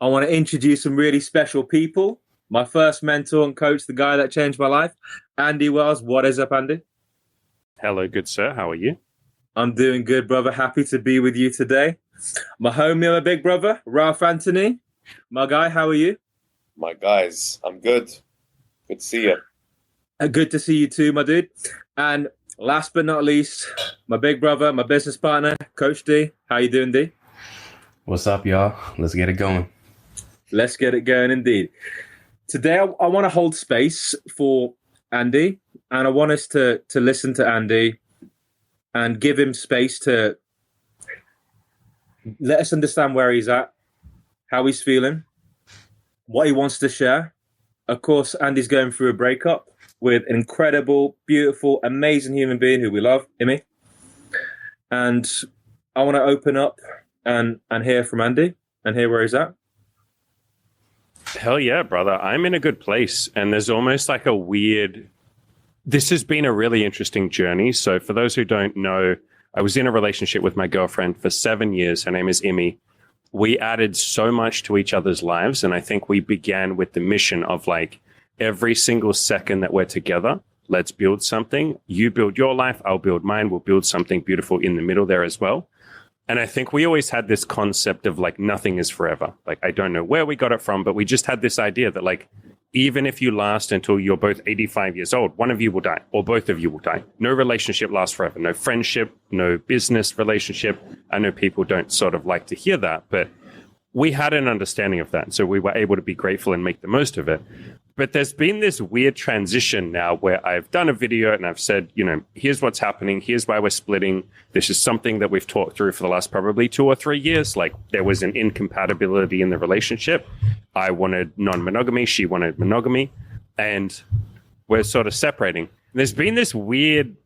I want to introduce some really special people. My first mentor and coach, the guy that changed my life, Andy Wells. What is up, Andy? Hello, good sir. How are you? I'm doing good, brother. Happy to be with you today. My homie, my big brother, Ralph Anthony. My guy, how are you? My guys, I'm good. Good to see you. Good to see you too, my dude. And last but not least, my big brother, my business partner, Coach D. How you doing, D? What's up, y'all? Let's get it going. Let's get it going indeed. Today, I want to hold space for Andy, and I want us to listen to Andy and give him space to let us understand where he's at, how he's feeling, what he wants to share. Of course, Andy's going through a breakup with an incredible, beautiful, amazing human being who we love, Imi. And I want to open up and hear from Andy and hear where he's at. Hell yeah, brother. I'm in a good place. And there's almost like a weird... This has been a really interesting journey. So for those who don't know, I was in a relationship with my girlfriend for 7 years. Her name is Imi. We added so much to each other's lives. And I think we began with the mission of like, every single second that we're together, let's build something. You build your life, I'll build mine. We'll build something beautiful in the middle there as well. And I think we always had this concept of like, nothing is forever. Like, I don't know where we got it from, but we just had this idea that like, even if you last until you're both 85 years old, one of you will die or both of you will die. No relationship lasts forever. No friendship, no business relationship. I know people don't sort of like to hear that, but we had an understanding of that. So we were able to be grateful and make the most of it. But there's been this weird transition now where I've done a video and I've said, you know, here's what's happening. Here's why we're splitting. This is something that we've talked through for the last probably 2 or 3 years. Like there was an incompatibility in the relationship. I wanted non-monogamy. She wanted monogamy. And we're sort of separating. There's been this weird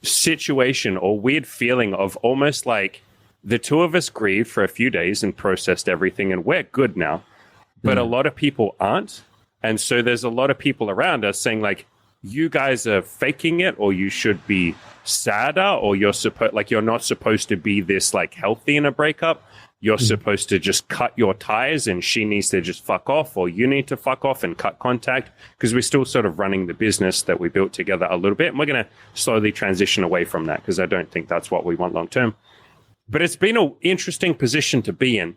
situation or weird feeling of almost like the two of us grieved for a few days and processed everything and we're good now. But a lot of people aren't. And so there's a lot of people around us saying like, you guys are faking it, or you should be sadder, or you're not supposed to be this like healthy in a breakup. You're supposed to just cut your ties and she needs to just fuck off, or you need to fuck off and cut contact, because we're still sort of running the business that we built together a little bit. And we're going to slowly transition away from that because I don't think that's what we want long term. But it's been an interesting position to be in.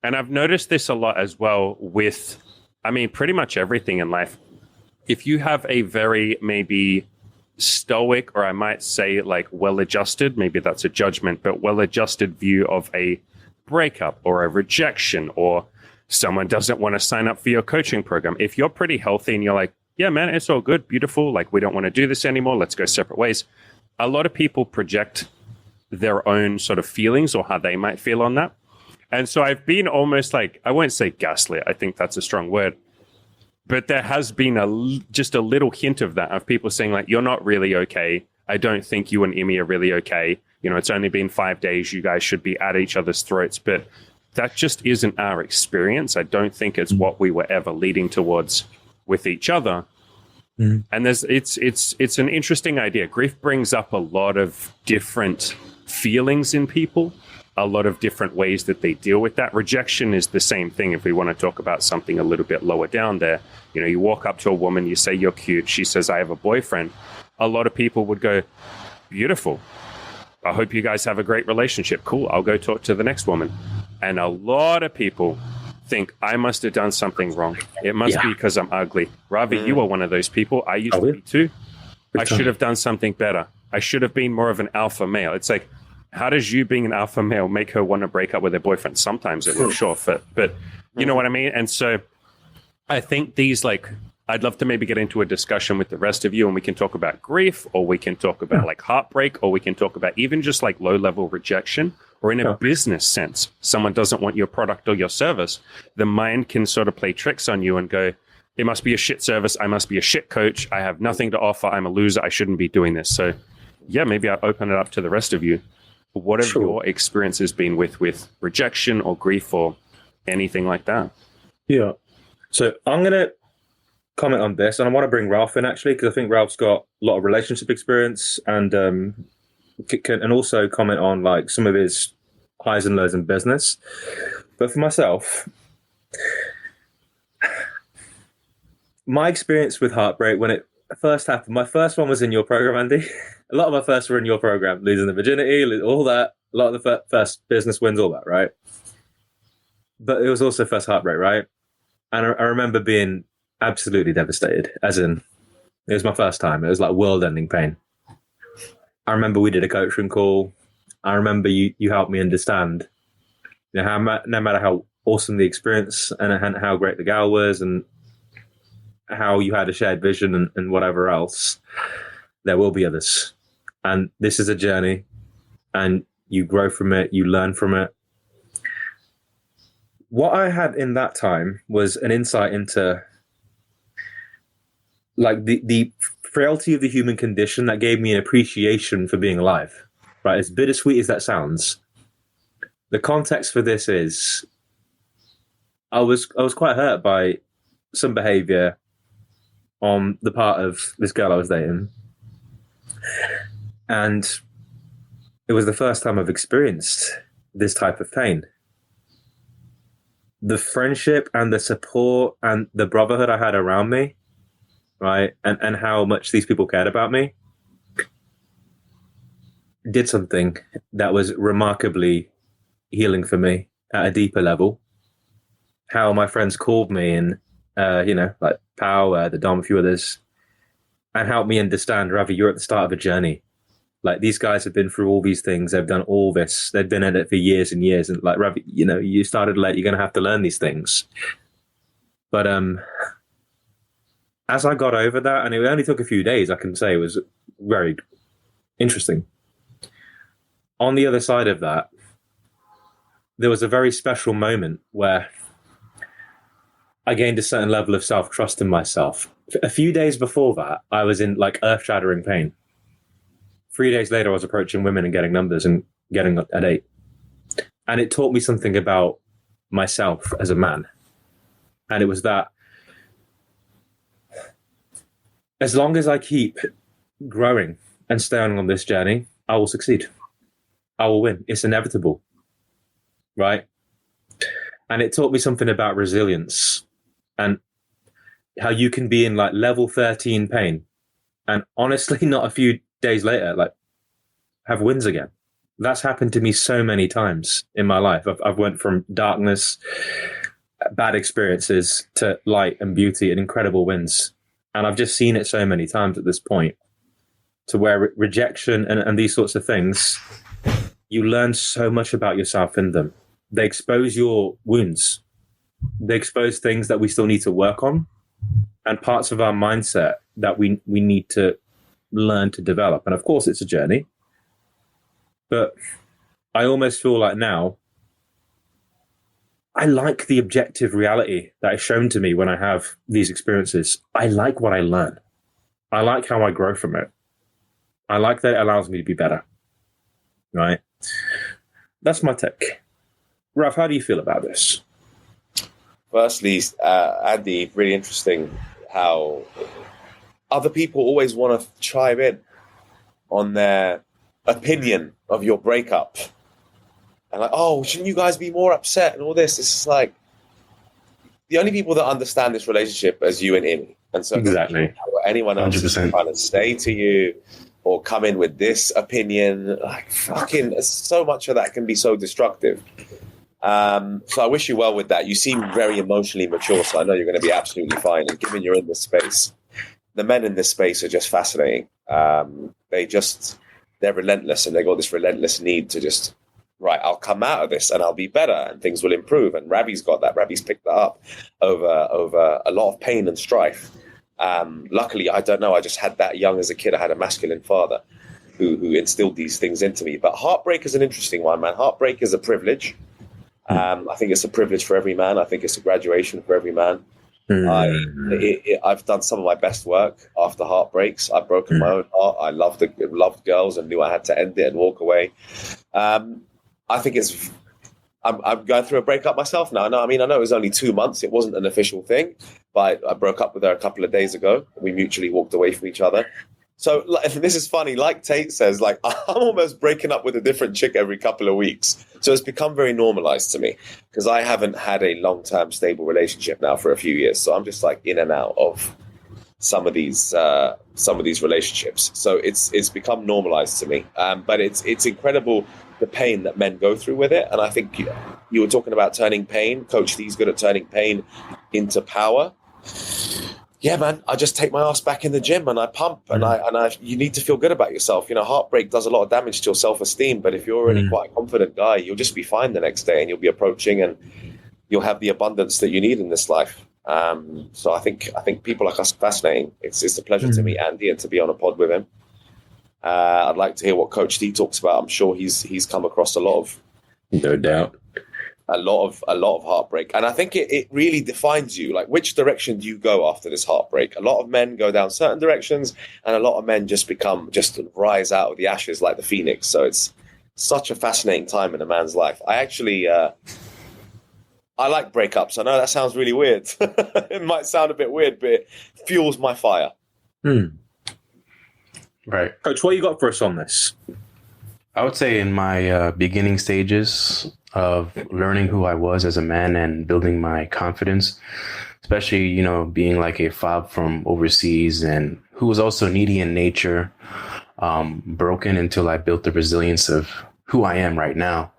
And I've noticed this a lot as well with, I mean, pretty much everything in life. If you have a very maybe stoic, or I might say like well-adjusted, maybe that's a judgment, but well-adjusted view of a breakup or a rejection, or someone doesn't want to sign up for your coaching program. If you're pretty healthy and you're like, yeah, man, it's all good, beautiful, like we don't want to do this anymore, let's go separate ways. A lot of people project their own sort of feelings or how they might feel on that. And so I've been almost like, I won't say gaslit, I think that's a strong word, but there has been just a little hint of that, of people saying like, you're not really okay. I don't think you and Imi are really okay. You know, it's only been 5 days. You guys should be at each other's throats. But that just isn't our experience. I don't think it's what we were ever leading towards with each other. And it's an interesting idea. Grief brings up a lot of different feelings in people, a lot of different ways that they deal with that. Rejection is the same thing. If we want to talk about something a little bit lower down there, you know, you walk up to a woman, you say, you're cute. She says, I have a boyfriend. A lot of people would go, beautiful. I hope you guys have a great relationship. Cool. I'll go talk to the next woman. And a lot of people think I must have done something wrong. It must be because I'm ugly. Ravi, you are one of those people. I used to be too. I should have done something better. I should have been more of an alpha male. It's like, how does you being an alpha male make her want to break up with her boyfriend? Sometimes it will sure fit, but you know what I mean? And so I think these, like, I'd love to maybe get into a discussion with the rest of you, and we can talk about grief, or we can talk about like heartbreak, or we can talk about even just like low level rejection, or in a business sense, someone doesn't want your product or your service. The mind can sort of play tricks on you and go, it must be a shit service. I must be a shit coach. I have nothing to offer. I'm a loser. I shouldn't be doing this. So yeah, maybe I'll open it up to the rest of you. What have your experiences been with rejection or grief or anything like that? Yeah. So I'm going to comment on this, and I want to bring Ralph in actually, because I think Ralph's got a lot of relationship experience, and also comment on like some of his highs and lows in business. But for myself, My experience with Heartbreak when it first happened, my first one was in your program, Andy. A lot of my first were in your program, losing the virginity, all that. A lot of the first business wins, all that, right? But it was also first Heartbreak, right? And I remember being absolutely devastated, as in, it was my first time. It was like world-ending pain. I remember we did a coaching call. I remember you helped me understand, how no matter how awesome the experience and how great the gal was and how you had a shared vision and whatever else, there will be others. And this is a journey, and you grow from it, you learn from it. What I had in that time was an insight into like the frailty of the human condition that gave me an appreciation for being alive, right? As bittersweet as that sounds, the context for this is I was quite hurt by some behavior on the part of this girl I was dating. And it was the first time I've experienced this type of pain. The friendship and the support and the brotherhood I had around me, right? And how much these people cared about me did something that was remarkably healing for me at a deeper level. How my friends called me and, like Pow, the Dom, a few others, and helped me understand, Ravi, you're at the start of a journey. Like, these guys have been through all these things. They've done all this. They've been at it for years and years. And like, Ravi, you started late. You're going to have to learn these things. But as I got over that, and it only took a few days, I can say it was very interesting. On the other side of that, there was a very special moment where I gained a certain level of self-trust in myself. A few days before that, I was in like earth-shattering pain. 3 days later, I was approaching women and getting numbers and getting a date. And it taught me something about myself as a man. And it was that as long as I keep growing and staying on this journey, I will succeed. I will win. It's inevitable, right? And it taught me something about resilience and how you can be in like level 13 pain and honestly not a few days later like have wins again. That's happened to me so many times in my life. I've went from darkness, bad experiences, to light and beauty and incredible wins. And I've just seen it so many times at this point to where rejection and these sorts of things, you learn so much about yourself in them. They expose your wounds. They expose things that we still need to work on and parts of our mindset that we need to learn to develop. And of course, it's a journey. But I almost feel like now I like the objective reality that is shown to me when I have these experiences. I like what I learn. I like how I grow from it. I like that it allows me to be better. Right? That's my take. Rav, how do you feel about this? Firstly, Andy, really interesting how other people always want to chime in on their opinion of your breakup. And like, oh, shouldn't you guys be more upset and all this? It's just like the only people that understand this relationship as you and Amy. And so exactly. Anyone else 100%. is trying to stay to you or come in with this opinion, like fucking so much of that can be so destructive. So I wish you well with that. You seem very emotionally mature, so I know you're going to be absolutely fine. And given you're in this space, the men in this space are just fascinating. They're relentless, and they got this relentless need to just, right, I'll come out of this and I'll be better and things will improve. And Ravi's got that. Ravi's picked that up over a lot of pain and strife. Luckily, I don't know, I just had that young as a kid. I had a masculine father who instilled these things into me. But heartbreak is an interesting one, man. Heartbreak is a privilege. I think it's a privilege for every man. I think it's a graduation for every man. I've done some of my best work after heartbreaks. I've broken my own heart. I loved girls and knew I had to end it and walk away. I think I'm going through a breakup myself now. I know it was only 2 months. It wasn't an official thing, but I broke up with her a couple of days ago. We mutually walked away from each other. So this is funny. Like Tate says, like I'm almost breaking up with a different chick every couple of weeks. So it's become very normalized to me because I haven't had a long-term stable relationship now for a few years. So I'm just like in and out of some of these relationships. So it's become normalized to me. But it's incredible the pain that men go through with it. And I think you were talking about turning pain. Coach D's good at turning pain into power. Yeah, man, I just take my ass back in the gym and I pump and you need to feel good about yourself. You know, heartbreak does a lot of damage to your self-esteem, but if you're already quite a confident guy, you'll just be fine the next day and you'll be approaching and you'll have the abundance that you need in this life. So I think people like us are fascinating. It's a pleasure to meet Andy and to be on a pod with him. I'd like to hear what Coach D talks about. I'm sure he's come across a lot of heartbreak, and I think it really defines you. Like, which direction do you go after this heartbreak? A lot of men go down certain directions, and a lot of men just rise out of the ashes like the phoenix. So it's such a fascinating time in a man's life. I actually I like breakups. I know that sounds really weird. It might sound a bit weird, but it fuels my fire. Right. Coach, what you got for us on this? I would say in my beginning stages of learning who I was as a man and building my confidence, especially, you know, being like a fob from overseas and who was also needy in nature, broken until I built the resilience of who I am right now.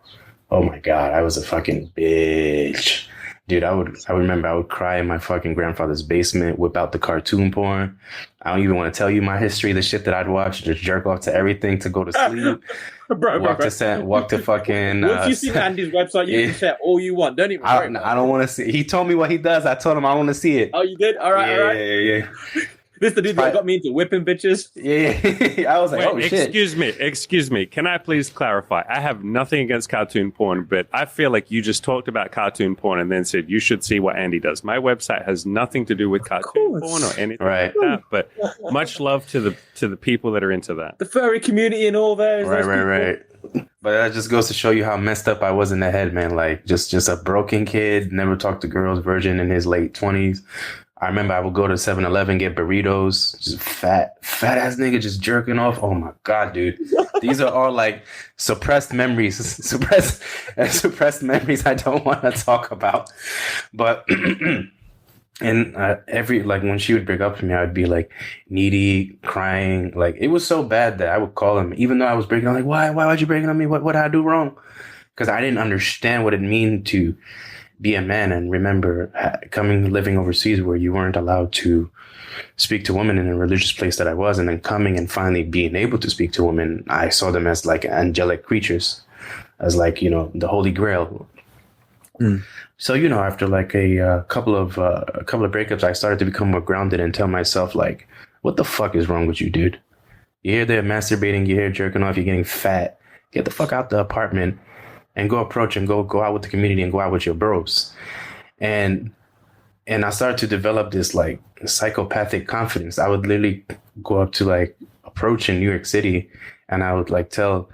Oh my God, I was a fucking bitch. Dude, I remember I would cry in my fucking grandfather's basement, whip out the cartoon porn. I don't even want to tell you my history, the shit that I'd watch, just jerk off to everything to go to sleep. Walk to fucking... Once you see Andy's website, you can share all you want. Don't even worry. I don't want to see... He told me what he does. I told him I want to see it. Oh, you did? All right, all right. Yeah. This is the dude that got me into whipping bitches. Yeah. I was like, wait, excuse me. Can I please clarify? I have nothing against cartoon porn, but I feel like you just talked about cartoon porn and then said you should see what Andy does. My website has nothing to do with cartoon porn or anything like that, but much love to the people that are into that. The furry community and all that. Right. But that just goes to show you how messed up I was in the head, man. Like, just a broken kid, never talked to girls, virgin in his late 20s. I remember I would go to 7-Eleven, get burritos, just fat ass nigga just jerking off. Oh my God, dude. These are all like suppressed memories I don't want to talk about. But and when she would break up for me, I would be like needy, crying. Like, it was so bad that I would call him, even though I was breaking up, like, why'd you break up on me? What did I do wrong? Because I didn't understand what it mean to be a man. And remember living overseas where you weren't allowed to speak to women in a religious place that I was, and then coming and finally being able to speak to women, I saw them as like angelic creatures, as like, you know, the Holy Grail. So, you know, after like a couple of breakups, I started to become more grounded and tell myself, like, what the fuck is wrong with you, dude? You're here there masturbating, you're here jerking off, you're getting fat. Get the fuck out the apartment and go approach and go out with the community and go out with your bros. And I started to develop this like psychopathic confidence. I would literally go up to like approach in New York City and I would like I'll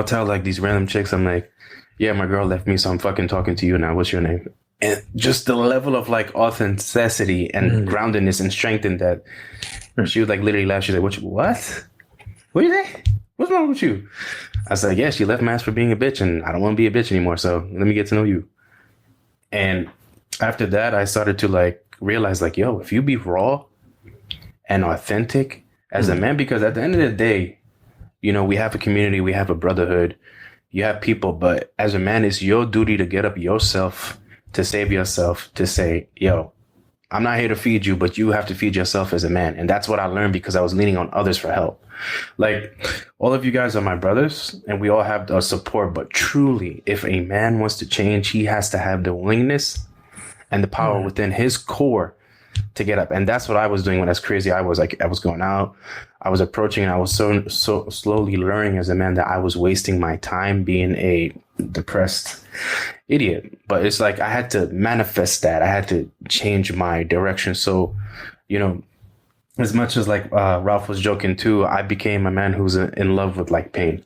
tell like these random chicks, I'm like, yeah, my girl left me, so I'm fucking talking to you now. What's your name? And just the level of like authenticity and groundedness and strength in that. She would like literally laugh. She's like, what? What are you say? What's wrong with you? I was like, yeah, she left my ass for being a bitch and I don't want to be a bitch anymore. So let me get to know you. And after that, I started to like realize like, yo, if you be raw and authentic as a man, because at the end of the day, you know, we have a community, we have a brotherhood, you have people, but as a man, it's your duty to get up yourself, to save yourself, to say, yo, I'm not here to feed you, but you have to feed yourself as a man. And that's what I learned because I was leaning on others for help. Like, all of you guys are my brothers and we all have the support. But truly, if a man wants to change, he has to have the willingness and the power within his core to get up. And that's what I was doing when I was crazy. I was going out, I was approaching, and I was so slowly learning as a man that I was wasting my time being a depressed idiot. But it's like I had to manifest that. I had to change my direction. So, you know, as much as like Ralph was joking too, I became a man who's in love with like pain,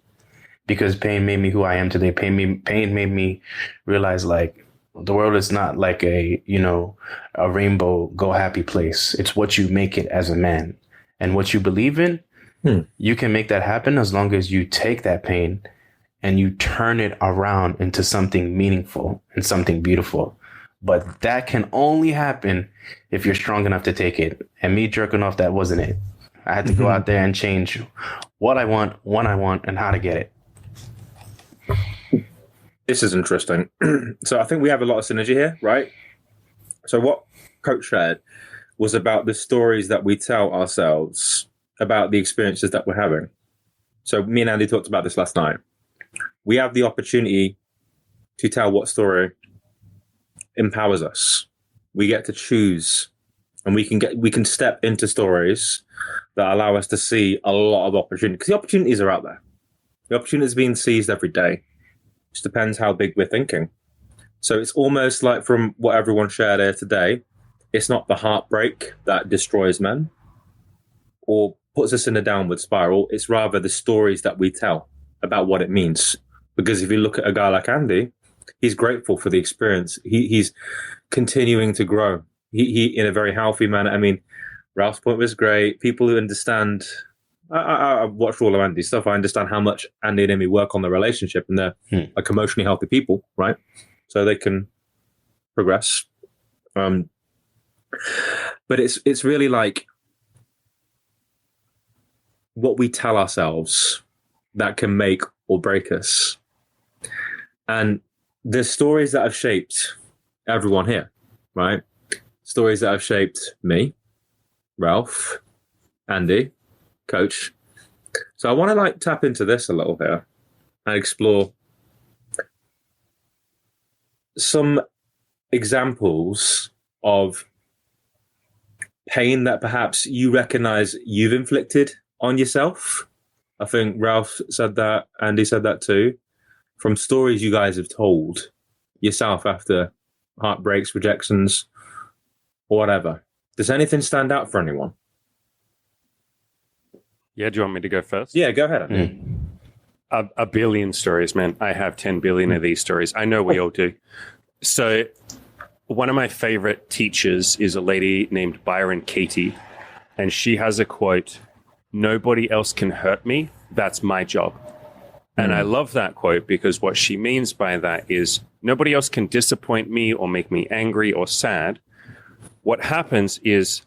because pain made me who I am today. Pain made me realize like the world is not like a rainbow go happy place. It's what you make it as a man. and what you believe in, you can make that happen as long as you take that pain and you turn it around into something meaningful and something beautiful. But that can only happen if you're strong enough to take it. And me jerking off, that wasn't it. I had to go out there and change what I want, when I want, and how to get it. This is interesting. So I think we have a lot of synergy here, right? So what Coach shared was about the stories that we tell ourselves about the experiences that we're having. So me and Andy talked about this last night. We have the opportunity to tell what story empowers us. We get to choose, and we can step into stories that allow us to see a lot of opportunity, because the opportunities are out there. The opportunities are being seized every day. It just depends how big we're thinking. So it's almost like, from what everyone shared here today, it's not the heartbreak that destroys men or puts us in a downward spiral. It's rather the stories that we tell about what it means. Because if you look at a guy like Andy, he's grateful for the experience. He's continuing to grow. He in a very healthy manner. I mean, Ralph's point was great. People who understand, I've watched all of Andy's stuff. I understand how much Andy and Amy work on the relationship, and they're like emotionally healthy people, right? So they can progress. But it's really like what we tell ourselves that can make or break us. And the stories that have shaped everyone here, right? Stories that have shaped me, Ralph, Andy, Coach. So I want to like tap into this a little here and explore some examples of pain that perhaps you recognize you've inflicted on yourself. I think Ralph said that, Andy said that too, from stories you guys have told yourself after heartbreaks, rejections, or whatever. Does anything stand out for anyone? Yeah, do you want me to go first? Yeah, go ahead. A billion stories, man. I have 10 billion of these stories. I know we all do. So one of my favorite teachers is a lady named Byron Katie, and she has a quote, "Nobody else can hurt me. That's my job." And I love that quote because what she means by that is nobody else can disappoint me or make me angry or sad. What happens is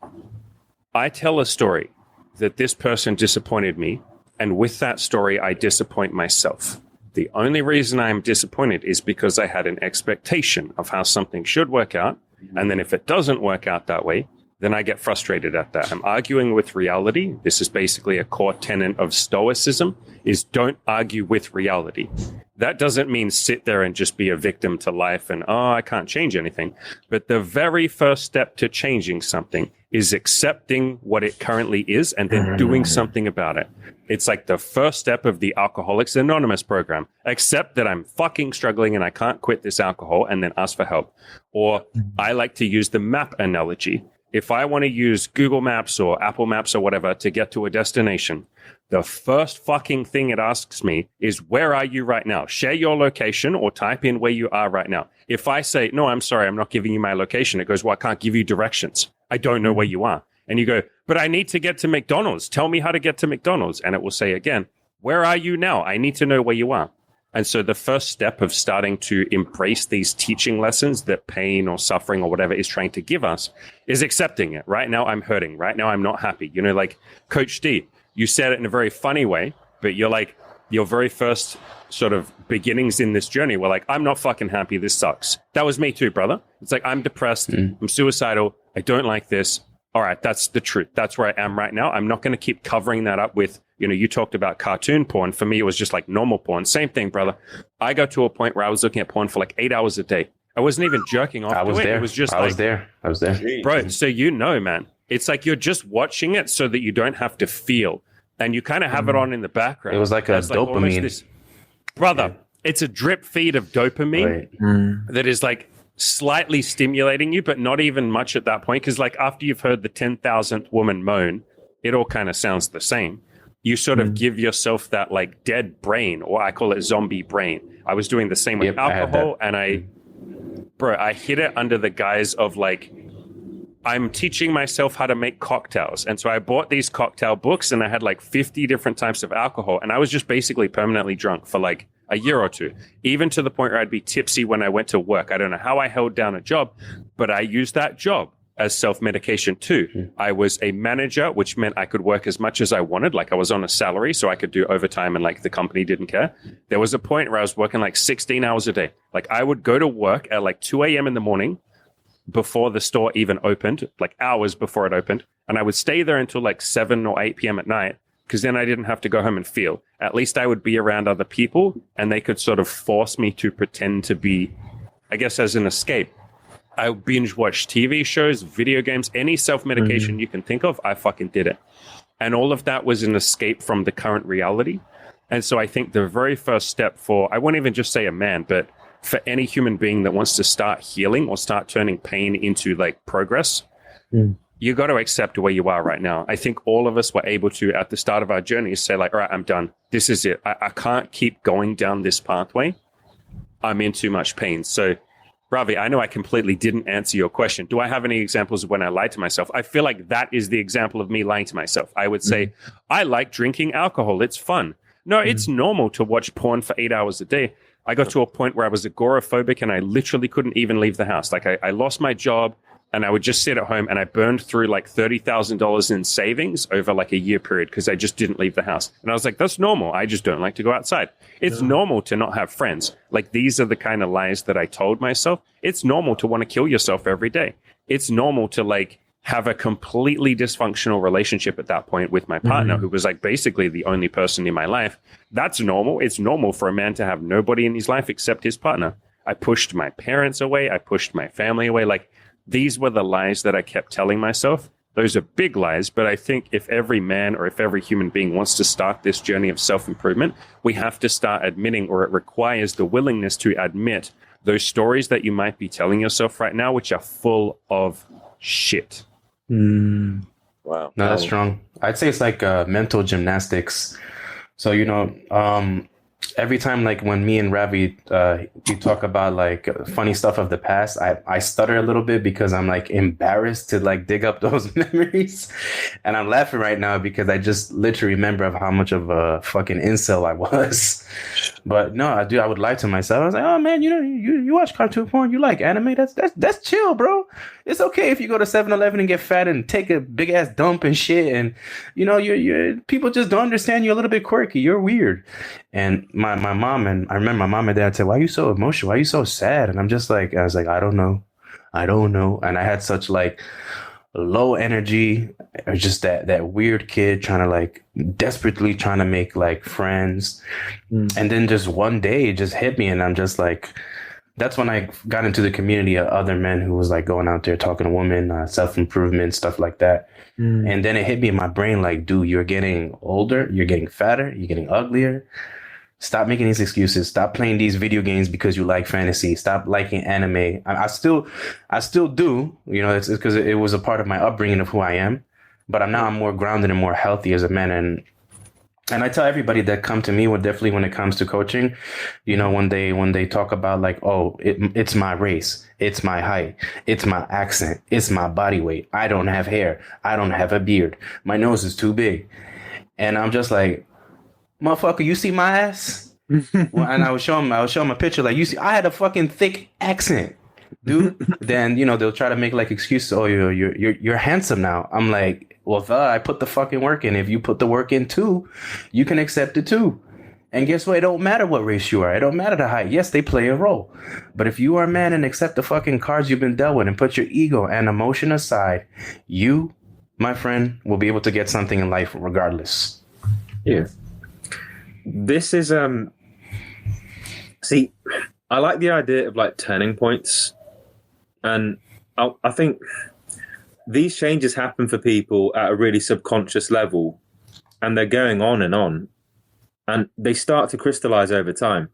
I tell a story that this person disappointed me, and with that story, I disappoint myself. The only reason I'm disappointed is because I had an expectation of how something should work out. And then if it doesn't work out that way, then I get frustrated at that. I'm arguing with reality. This is basically a core tenet of Stoicism, is don't argue with reality. That doesn't mean sit there and just be a victim to life and, oh, I can't change anything. But the very first step to changing something is accepting what it currently is and then doing something about it. It's like the first step of the Alcoholics Anonymous program. Accept that I'm fucking struggling and I can't quit this alcohol, and then ask for help. Or I like to use the map analogy. If I want to use Google Maps or Apple Maps or whatever to get to a destination, the first fucking thing it asks me is, where are you right now? Share your location or type in where you are right now. If I say, no, I'm sorry, I'm not giving you my location, it goes, well, I can't give you directions. I don't know where you are. And you go, but I need to get to McDonald's. Tell me how to get to McDonald's. And it will say again, where are you now? I need to know where you are. And so the first step of starting to embrace these teaching lessons that pain or suffering or whatever is trying to give us is accepting it. Right now I'm hurting. Right now I'm not happy. You know, like Coach D, you said it in a very funny way, but you're like, your very first sort of beginnings in this journey were like, I'm not fucking happy. This sucks. That was me too, brother. It's like, I'm depressed. I'm suicidal. I don't like this. All right, that's the truth. That's where I am right now. I'm not going to keep covering that up with, you know, you talked about cartoon porn. For me, it was just like normal porn. Same thing, brother. I got to a point where I was looking at porn for like 8 hours a day. I wasn't even jerking off to it. It was just I was there. Bro, so you know, man, it's like you're just watching it so that you don't have to feel. And you kind of have it on in the background. It was like a dopamine. Brother, it's a drip feed of dopamine that is like slightly stimulating you, but not even much at that point. Because like after you've heard the 10,000th woman moan, it all kind of sounds the same. You sort of give yourself that like dead brain, or I call it zombie brain. I was doing the same with alcohol, and I hit it under the guise of like, I'm teaching myself how to make cocktails. And so I bought these cocktail books and I had like 50 different types of alcohol. And I was just basically permanently drunk for like a year or two, even to the point where I'd be tipsy when I went to work. I don't know how I held down a job, but I used that job as self-medication too. I was a manager, which meant I could work as much as I wanted. Like I was on a salary, so I could do overtime and like the company didn't care. There was a point where I was working like 16 hours a day. Like I would go to work at like 2 a.m. in the morning before the store even opened, like hours before it opened. And I would stay there until like 7 or 8 p.m. at night, because then I didn't have to go home and feel. At least I would be around other people and they could sort of force me to pretend to be, I guess, as an escape. I binge watched TV shows, video games, any self-medication you can think of, I fucking did it. And all of that was an escape from the current reality. And so I think the very first step for, I won't even just say a man, but for any human being that wants to start healing or start turning pain into like progress, you got to accept where you are right now. I think all of us were able to, at the start of our journey, say like, all right, I'm done. This is it. I can't keep going down this pathway. I'm in too much pain. So Ravi, I know I completely didn't answer your question. Do I have any examples of when I lied to myself? I feel like that is the example of me lying to myself. I would say, I like drinking alcohol. It's fun. No, it's normal to watch porn for 8 hours a day. I got to a point where I was agoraphobic and I literally couldn't even leave the house. Like I lost my job and I would just sit at home and I burned through like $30,000 in savings over like a year period because I just didn't leave the house. And I was like, that's normal. I just don't like to go outside. It's normal to not have friends. Like these are the kind of lies that I told myself. It's normal to want to kill yourself every day. It's normal to like have a completely dysfunctional relationship at that point with my partner, who was like basically the only person in my life. That's normal. It's normal for a man to have nobody in his life except his partner. I pushed my parents away. I pushed my family away. Like these were the lies that I kept telling myself. Those are big lies, but I think if every man or if every human being wants to start this journey of self-improvement, we have to start admitting, or it requires the willingness to admit those stories that you might be telling yourself right now, which are full of shit. Wow. No, that's strong. I'd say it's like mental gymnastics. So, every time like when me and Ravi we talk about like funny stuff of the past, I stutter a little bit because I'm like embarrassed to like dig up those memories, and I'm laughing right now because I just literally remember of how much of a fucking incel I was. But no, I would lie to myself. I was like, oh man, you watch cartoon porn, you like anime, that's chill, bro. It's okay if you go to 7-Eleven and get fat and take a big ass dump and shit, and you people just don't understand you a little bit quirky. You're weird. And my mom, and I remember my mom and dad said, why are you so emotional? Why are you so sad? And I was like, I don't know. And I had such like low energy, or just that weird kid trying to like desperately trying to make like friends. And then just one day it just hit me, and I'm just like, that's when I got into the community of other men who was like going out there talking to women, self-improvement, stuff like that. And then it hit me in my brain like, dude, you're getting older, you're getting fatter, you're getting uglier. Stop making these excuses. Stop playing these video games because you like fantasy. Stop liking anime. I still do. It's because it was a part of my upbringing of who I am. But I'm more grounded and more healthy as a man. And I tell everybody that come to me, definitely when it comes to coaching, when they talk about like, oh, it's my race, it's my height, it's my accent, it's my body weight. I don't have hair. I don't have a beard. My nose is too big. And I'm just like, motherfucker, you see my ass? And I would show him a picture like, you see, I had a fucking thick accent, dude. Then they'll try to make like excuses. Oh, you're handsome now. I'm like, well, I put the fucking work in. If you put the work in too, you can accept it too. And guess what? It don't matter what race you are. It don't matter the height. Yes, they play a role. But if you are a man and accept the fucking cards you've been dealt with and put your ego and emotion aside, you, my friend, will be able to get something in life regardless. Yeah. This is see, I like the idea of like turning points, and I think these changes happen for people at a really subconscious level, and they're going on, and they start to crystallize over time.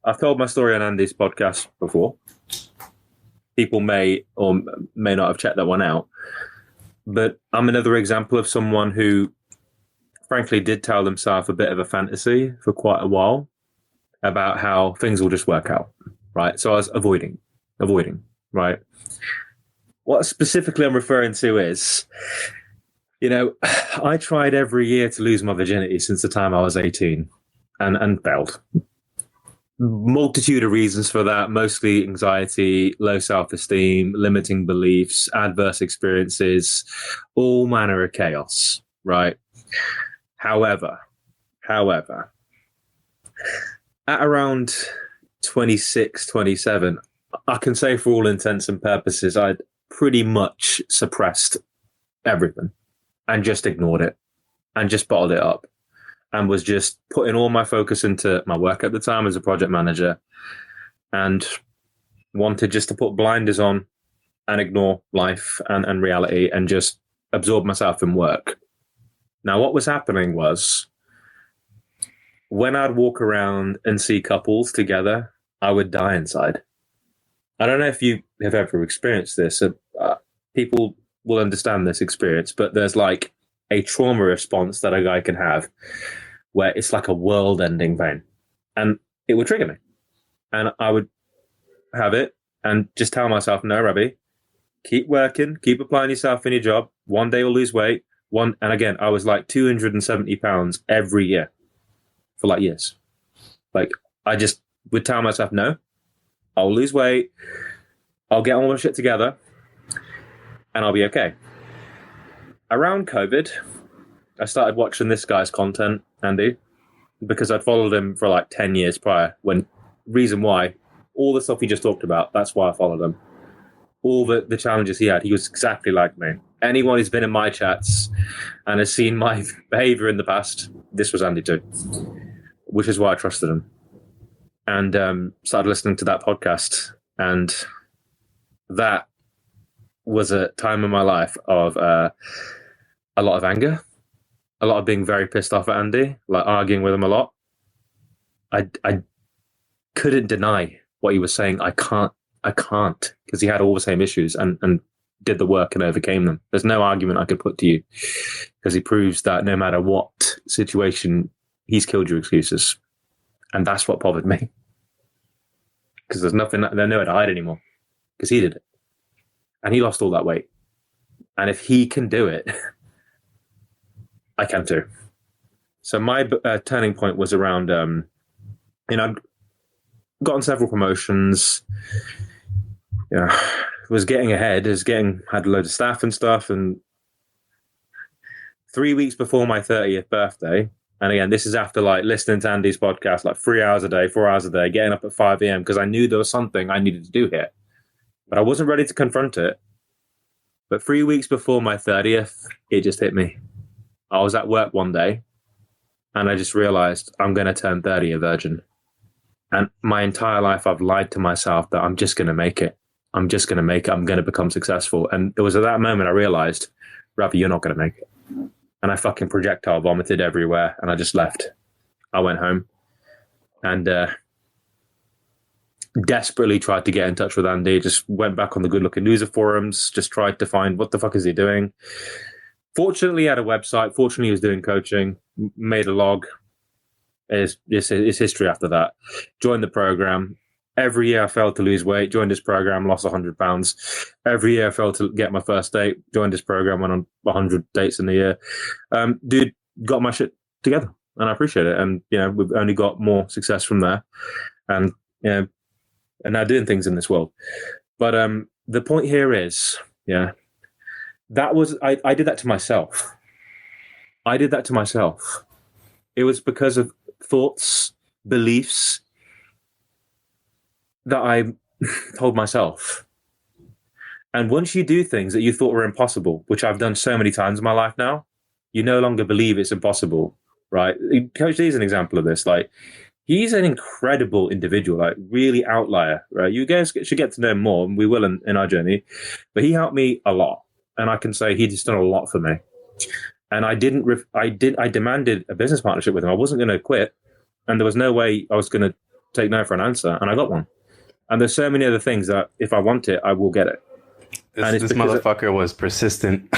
I've told my story on Andy's podcast before. People may or may not have checked that one out, but I'm another example of someone who frankly did tell themselves a bit of a fantasy for quite a while about how things will just work out, right? So I was avoiding, right? what specifically I'm referring to is, I tried every year to lose my virginity since the time I was 18 and failed. Multitude of reasons for that, mostly anxiety, low self-esteem, limiting beliefs, adverse experiences, all manner of chaos, right? However, at around 26, 27, I can say for all intents and purposes, I'd pretty much suppressed everything and just ignored it and just bottled it up and was just putting all my focus into my work at the time as a project manager and wanted just to put blinders on and ignore life and reality and just absorb myself in work. Now, what was happening was when I'd walk around and see couples together, I would die inside. I don't know if you have ever experienced this. People will understand this experience, but there's like a trauma response that a guy can have where it's like a world-ending pain. And it would trigger me. And I would have it and just tell myself, no, Ravi, keep working, keep applying yourself in your job. One day you'll lose weight. And again, I was like 270 pounds every year for like years. Like I just would tell myself, no, I'll lose weight. I'll get all my shit together and I'll be okay. Around COVID, I started watching this guy's content, Andy, because I'd followed him for like 10 years prior. Reason why, all the stuff he just talked about, that's why I followed him. All the challenges he had, he was exactly like me. Anyone who's been in my chats and has seen my behavior in the past, this was Andy too, which is why I trusted him. And started listening to that podcast. And that was a time in my life of a lot of anger, a lot of being very pissed off at Andy, like arguing with him a lot. I couldn't deny what he was saying. I can't, because he had all the same issues and did the work and overcame them. There's no argument I could put to you because he proves that no matter what situation, he's killed your excuses. And that's what bothered me. Because there's nowhere to hide anymore because he did it. And he lost all that weight. And if he can do it, I can too. So my turning point was around, I'd gotten several promotions, was getting ahead, had a load of staff and stuff. And 3 weeks before my 30th birthday, and again, this is after like listening to Andy's podcast, like 3 hours a day, 4 hours a day, getting up at 5 a.m. because I knew there was something I needed to do here. But I wasn't ready to confront it. But 3 weeks before my 30th, it just hit me. I was at work one day and I just realized I'm going to turn 30 a virgin. And my entire life, I've lied to myself that I'm just going to make it. I'm going to become successful. And it was at that moment I realized, Ravi, you're not going to make it. And I fucking projectile vomited everywhere and I just left. I went home and desperately tried to get in touch with Andy. Just went back on the Good Looking Loser forums, just tried to find what the fuck is he doing. Fortunately, he had a website. Fortunately, he was doing coaching, made a log. It's history after that. Joined the program. Every year I failed to lose weight. Joined his program, lost 100 pounds. Every year I failed to get my first date. Joined his program, went on 100 dates in a year. Dude got my shit together and I appreciate it. And, we've only got more success from there. And, and now doing things in this world. But the point here is, that was, I did that to myself. It was because of thoughts, beliefs that I told myself. And once you do things that you thought were impossible, which I've done so many times in my life now, you no longer believe it's impossible, right? Coach D is an example of this. Like, he's an incredible individual, like really outlier, right? You guys should get to know him more, and we will in our journey. But he helped me a lot. And I can say he just done a lot for me. And I demanded a business partnership with him. I wasn't going to quit. And there was no way I was going to take no for an answer. And I got one. And there's so many other things that if I want it, I will get it. This motherfucker was persistent.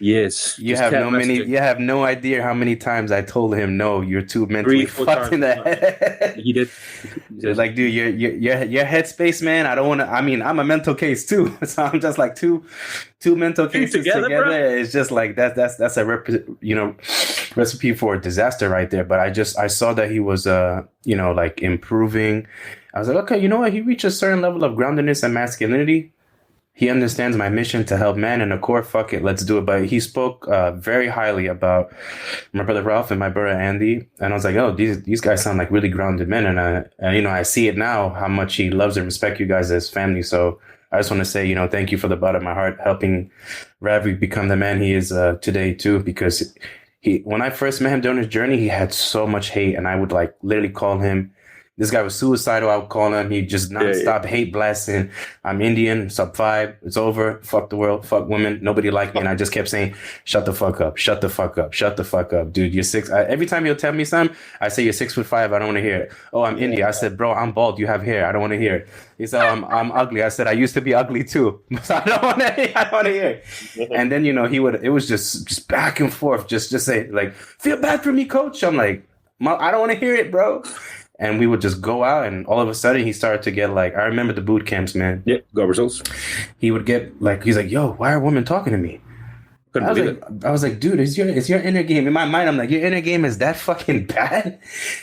Years. You have no idea how many times I told him, no, you're too mentally 3-4 fucked in the times. head. He did. Like, dude, your headspace, man. I don't want to. I mean, I'm a mental case too, so I'm just like two mental cases together. It's just like that's a recipe for disaster right there. But I saw that he was like improving. I was like, okay, you know what? He reached a certain level of groundedness and masculinity. He understands my mission to help man in the core. Fuck it, let's do it. But he spoke very highly about my brother Ralph and my brother Andy, and I was like, oh, these guys sound like really grounded men, and I see it now how much he loves and respects you guys as family. So I just want to say, thank you for the bottom of my heart, helping Ravi become the man he is today too. Because when I first met him during his journey, he had so much hate, and I would like literally call him. This guy was suicidal. I would call him. He just nonstop hate blasting. I'm Indian, sub 5. It's over. Fuck the world. Fuck women. Nobody liked me. And I just kept saying, shut the fuck up. Shut the fuck up. Shut the fuck up. Dude, you're 6. Every time he'll tell me something, I say, you're 6'5". I don't want to hear it. Oh, I'm Indian. I said, bro, I'm bald. You have hair. I don't want to hear it. He said, I'm ugly. I said, I used to be ugly too. So I don't want to hear it. And then, it was just back and forth. Just say like, feel bad for me, coach. I'm like, I don't want to hear it, bro. And we would just go out, and all of a sudden he started to get like, I remember the boot camps, man. Yeah, got results. He would get like, he's like, yo, why are women talking to me? I was like, dude, is your inner game. In my mind, I'm like, your inner game is that fucking bad?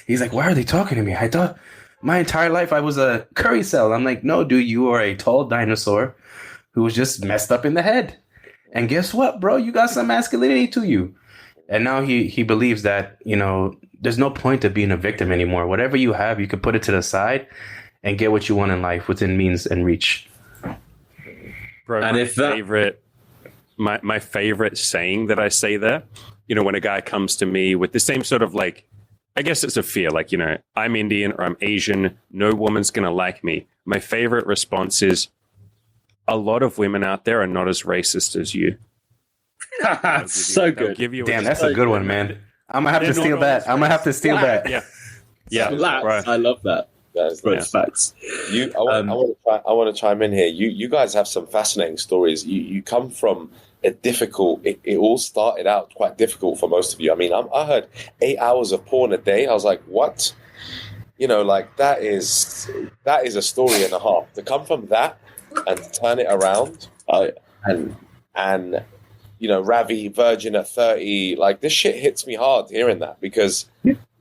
He's like, why are they talking to me? I thought my entire life I was a curry cell. I'm like, no, dude, you are a tall dinosaur who was just messed up in the head. And guess what, bro? You got some masculinity to you. And now he believes that, there's no point of being a victim anymore. Whatever you have, you can put it to the side and get what you want in life within means and reach. Bro, and my favorite saying that I say there, when a guy comes to me with the same sort of like, I guess it's a fear, like, I'm Indian or I'm Asian, no woman's going to like me. My favorite response is, a lot of women out there are not as racist as you. So good. Damn, that's a good one, man. I'm gonna have to steal that. I'm gonna have to steal that. Yeah. Right. I love that. That's facts. I want to chime in here. You guys have some fascinating stories. You come from a difficult. It all started out quite difficult for most of you. I mean, I heard 8 hours of porn a day. I was like, what? Like that is a story and a half. To come from that and turn it around, and Ravi, virgin at 30, like this shit hits me hard hearing that, because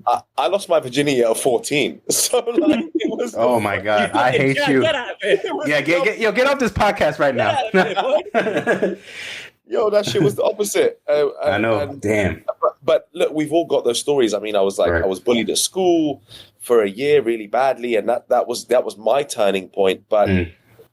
I lost my virginity at 14. So like it was. Oh my God, I hate you. Get out of it. Get off this podcast right now. Yo, that shit was the opposite. I know. Damn. But look, we've all got those stories. I mean, I was like, I was bullied at school for a year really badly, and that was my turning point. But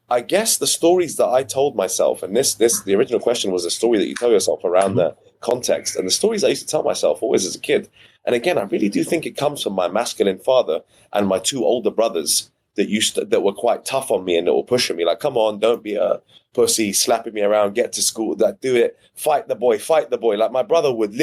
I guess the stories that I told myself, and the original question was a story that you tell yourself around the context, and the stories I used to tell myself always as a kid. And again, I really do think it comes from my masculine father and my 2 older brothers that were quite tough on me and that were pushing me like, come on, don't be a pussy, slapping me around, get to school, like, do it, fight the boy. Like my brother would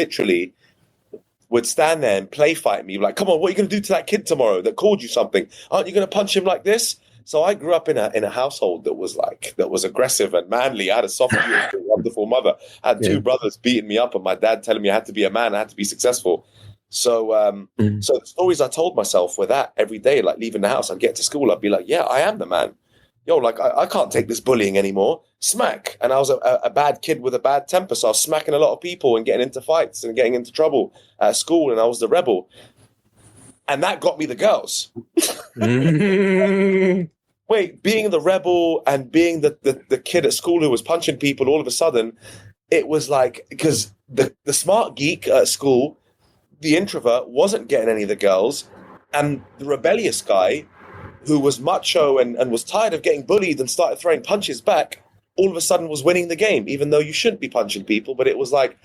stand there and play fight me, like, come on, what are you going to do to that kid tomorrow that called you something? Aren't you going to punch him like this? So I grew up in a household that was aggressive and manly. I had a soft, wonderful mother. I had 2 brothers beating me up, and my dad telling me I had to be a man, I had to be successful. So, so the stories I told myself were that every day, like leaving the house, I'd get to school, I'd be like, yeah, I am the man. Yo, like I can't take this bullying anymore. Smack. And I was a bad kid with a bad temper, so I was smacking a lot of people and getting into fights and getting into trouble at school, and I was the rebel. And that got me the girls. Wait, being the rebel and being the kid at school who was punching people, all of a sudden, it was like, because the smart geek at school, the introvert, wasn't getting any of the girls, and the rebellious guy who was macho and was tired of getting bullied and started throwing punches back, all of a sudden was winning the game, even though you shouldn't be punching people. But it was like,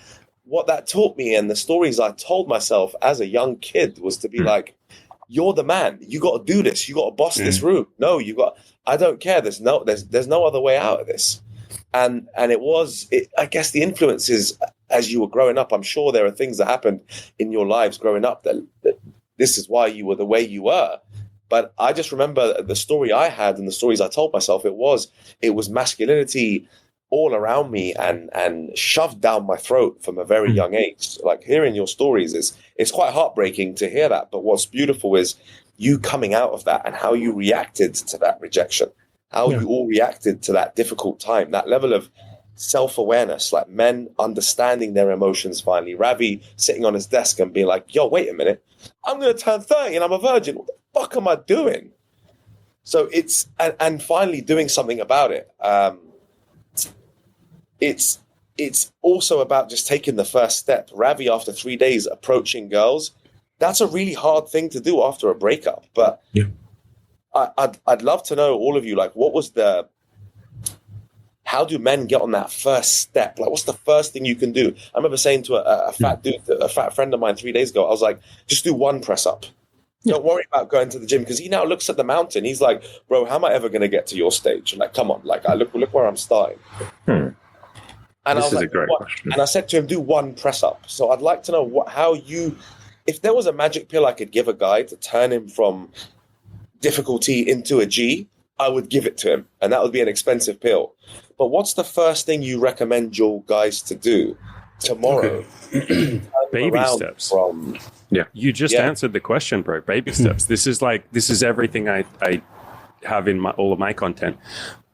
what that taught me, and the stories I told myself as a young kid, was to be like, you're the man. You got to do this. You got to boss this room. No, I don't care. There's no other way out of this. And I guess the influences as you were growing up, I'm sure there are things that happened in your lives growing up that this is why you were the way you were. But I just remember the story I had and the stories I told myself, it was masculinity all around me and shoved down my throat from a very young age. Like hearing your stories it's quite heartbreaking to hear that. But what's beautiful is you coming out of that and how you reacted to that rejection, how you all reacted to that difficult time, that level of self-awareness, like men understanding their emotions finally. Ravi sitting on his desk and being like, yo, wait a minute, I'm going to turn 30 and I'm a virgin. What the fuck am I doing? So it's, and finally doing something about it. It's also about just taking the first step. Ravi, after 3 days approaching girls, that's a really hard thing to do after a breakup. But I'd love to know, all of you, like, how do men get on that first step? Like, what's the first thing you can do? I remember saying to a fat friend of mine 3 days ago, I was like, just do one press up. Don't worry about going to the gym, because he now looks at the mountain. He's like, bro, how am I ever going to get to your stage? I'm like, come on, like, look where I'm starting. And this is a great question. And I said to him, do one press up. So I'd like to know if there was a magic pill I could give a guy to turn him from difficulty into a G, I would give it to him. And that would be an expensive pill. But what's the first thing you recommend your guys to do tomorrow? Baby steps. You just answered the question, bro. Baby steps. This is everything I have in all of my content.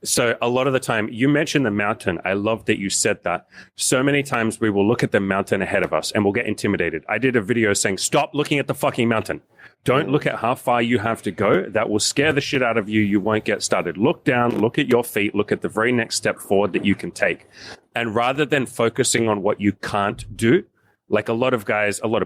So a lot of the time, you mentioned the mountain. I love that you said that. So many times we will look at the mountain ahead of us and we'll get intimidated. I did a video saying, stop looking at the fucking mountain. Don't look at how far you have to go. That will scare the shit out of you. You won't get started. Look down, look at your feet, look at the very next step forward that you can take. And rather than focusing on what you can't do, like a lot of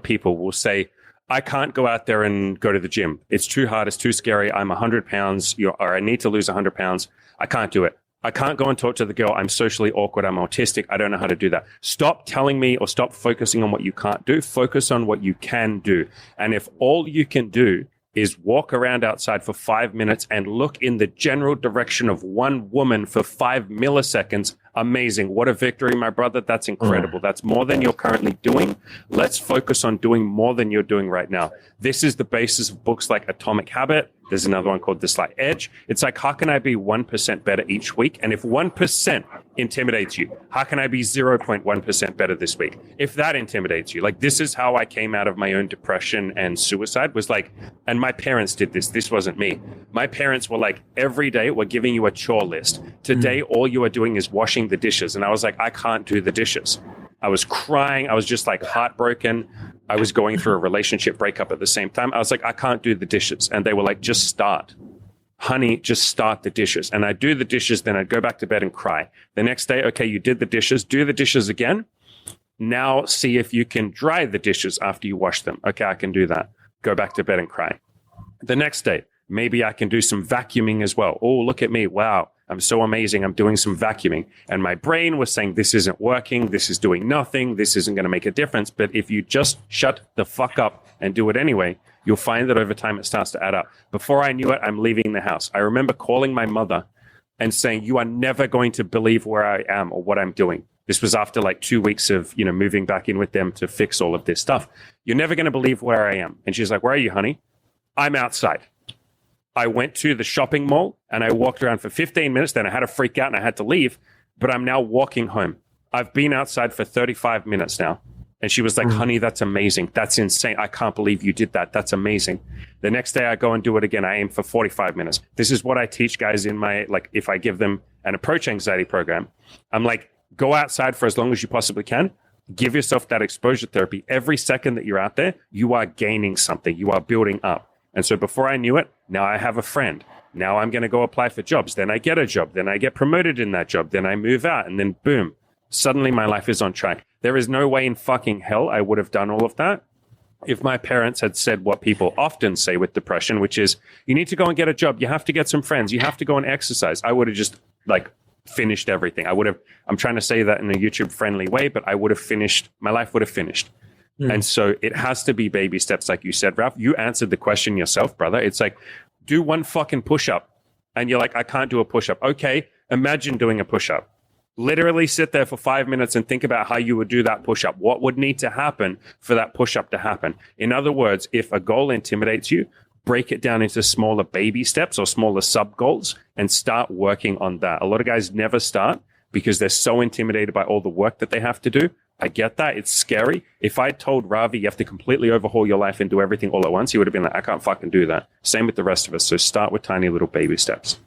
people will say, I can't go out there and go to the gym. It's too hard. It's too scary. I'm 100 pounds, or I need to lose 100 pounds. I can't do it. I can't go and talk to the girl. I'm socially awkward. I'm autistic. I don't know how to do that. Stop telling me, or stop focusing on what you can't do. Focus on what you can do. And if all you can do is walk around outside for 5 minutes and look in the general direction of one woman for 5 milliseconds, amazing. What a victory, my brother. That's incredible. That's more than you're currently doing. Let's focus on doing more than you're doing right now. This is the basis of books like Atomic Habit. There's another one called The Slight Edge. It's like, how can I be 1% better each week? And if 1% intimidates you, how can I be 0.1% better this week? If that intimidates you, like, this is how I came out of my own depression and suicide, was like, and my parents did this. This wasn't me. My parents were like, every day we're giving you a chore list. Today, all you are doing is washing the dishes. And I was like, I can't do the dishes. I was crying. I was just like heartbroken. I was going through a relationship breakup at the same time. I was like, I can't do the dishes. And they were like, just start. Honey, just start the dishes. And I'd do the dishes, then I'd go back to bed and cry. The next day, okay, you did the dishes, do the dishes again. Now see if you can dry the dishes after you wash them. Okay, I can do that. Go back to bed and cry. The next day, maybe I can do some vacuuming as well. Oh, look at me. Wow. I'm so amazing. I'm doing some vacuuming. And my brain was saying, this isn't working. This is doing nothing. This isn't going to make a difference. But if you just shut the fuck up and do it anyway, you'll find that over time it starts to add up. Before I knew it, I'm leaving the house. I remember calling my mother and saying, you are never going to believe where I am or what I'm doing. This was after like 2 weeks of, moving back in with them to fix all of this stuff. You're never going to believe where I am. And she's like, where are you, honey? I'm outside. I went to the shopping mall and I walked around for 15 minutes. Then I had to freak out and I had to leave, but I'm now walking home. I've been outside for 35 minutes now. And she was like, honey, that's amazing. That's insane. I can't believe you did that. That's amazing. The next day I go and do it again. I aim for 45 minutes. This is what I teach guys in my, like, if I give them an approach anxiety program, I'm like, go outside for as long as you possibly can. Give yourself that exposure therapy. Every second that you're out there, you are gaining something. You are building up. And so before I knew it, now I have a friend. Now I'm going to go apply for jobs. Then I get a job. Then I get promoted in that job. Then I move out. And then boom, suddenly my life is on track. There is no way in fucking hell I would have done all of that if my parents had said what people often say with depression, which is, you need to go and get a job. You have to get some friends. You have to go and exercise. I would have just like finished everything. I'm trying to say that in a YouTube friendly way, but I would have finished, my life would have finished. And so it has to be baby steps, like you said, Ralph. You answered the question yourself, brother. It's like, do one fucking push-up. And you're like, I can't do a push-up. Okay, imagine doing a push-up. Literally sit there for 5 minutes and think about how you would do that push-up. What would need to happen for that push-up to happen? In other words, if a goal intimidates you, break it down into smaller baby steps or smaller sub-goals and start working on that. A lot of guys never start because they're so intimidated by all the work that they have to do. I get that. It's scary. If I told Ravi you have to completely overhaul your life and do everything all at once, he would have been like, I can't fucking do that. Same with the rest of us. So start with tiny little baby steps.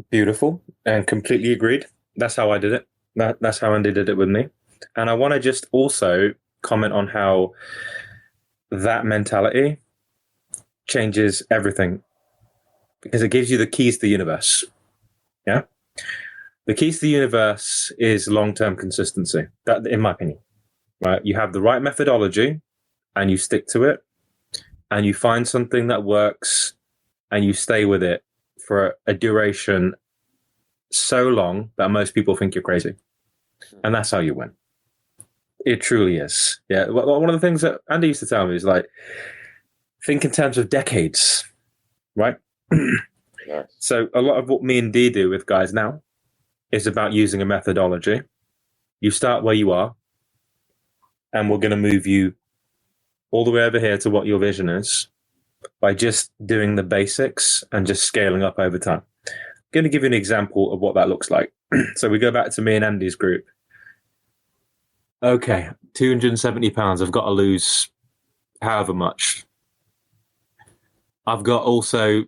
Beautiful. And completely agreed. That's how I did it. That's how Andy did it with me. And I want to just also comment on how that mentality changes everything, because it gives you the keys to the universe. Yeah. The keys to the universe is long-term consistency. That, in my opinion, right? You have the right methodology and you stick to it, and you find something that works and you stay with it for a duration so long that most people think you're crazy. And that's how you win. It truly is. Yeah. One of the things that Andy used to tell me is like, think in terms of decades, right? Yeah. So a lot of what me and Dee do with guys now is about using a methodology. You start where you are, and we're going to move you all the way over here to what your vision is by just doing the basics and just scaling up over time. I'm going to give you an example of what that looks like. So we go back to me and Andy's group. Okay, 270 pounds. I've got to lose however much. I've got also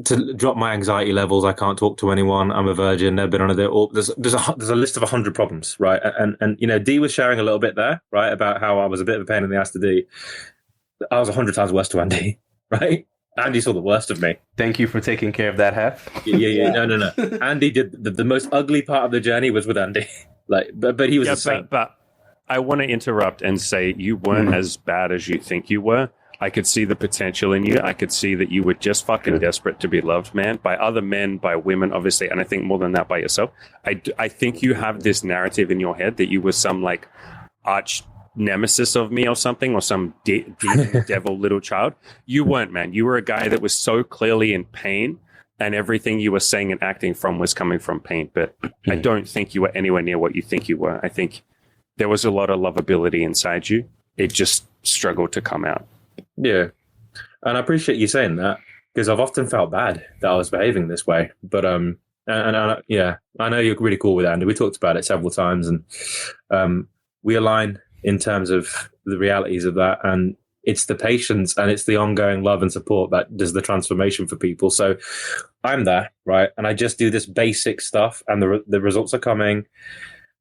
to drop my anxiety levels. I can't talk to anyone. I'm a virgin. Never been on a date. There's a list of 100 problems, right? And you know, Dee was sharing a little bit there, right, about how I was a bit of a pain in the ass to Dee. I was 100 times worse to Andy, right? Andy saw the worst of me. Thank you for taking care of that half. Yeah. No. Andy did the most ugly part of the journey was with Andy. Like, but he was the same. But I want to interrupt and say you weren't as bad as you think you were. I could see the potential in you. I could see that you were just fucking desperate to be loved, man, by other men, by women, obviously, and I think more than that by yourself. I think you have this narrative in your head that you were some like arch nemesis of me or something, or some demon devil little child. You weren't, man. You were a guy that was so clearly in pain, and everything you were saying and acting from was coming from pain. But I don't think you were anywhere near what you think you were. I think there was a lot of lovability inside you. It just struggled to come out. Yeah. And I appreciate you saying that, because I've often felt bad that I was behaving this way. But yeah, I know you're really cool with Andy. We talked about it several times, and we align in terms of the realities of that. And it's the patience and it's the ongoing love and support that does the transformation for people. So I'm there, right? And I just do this basic stuff, and the results are coming.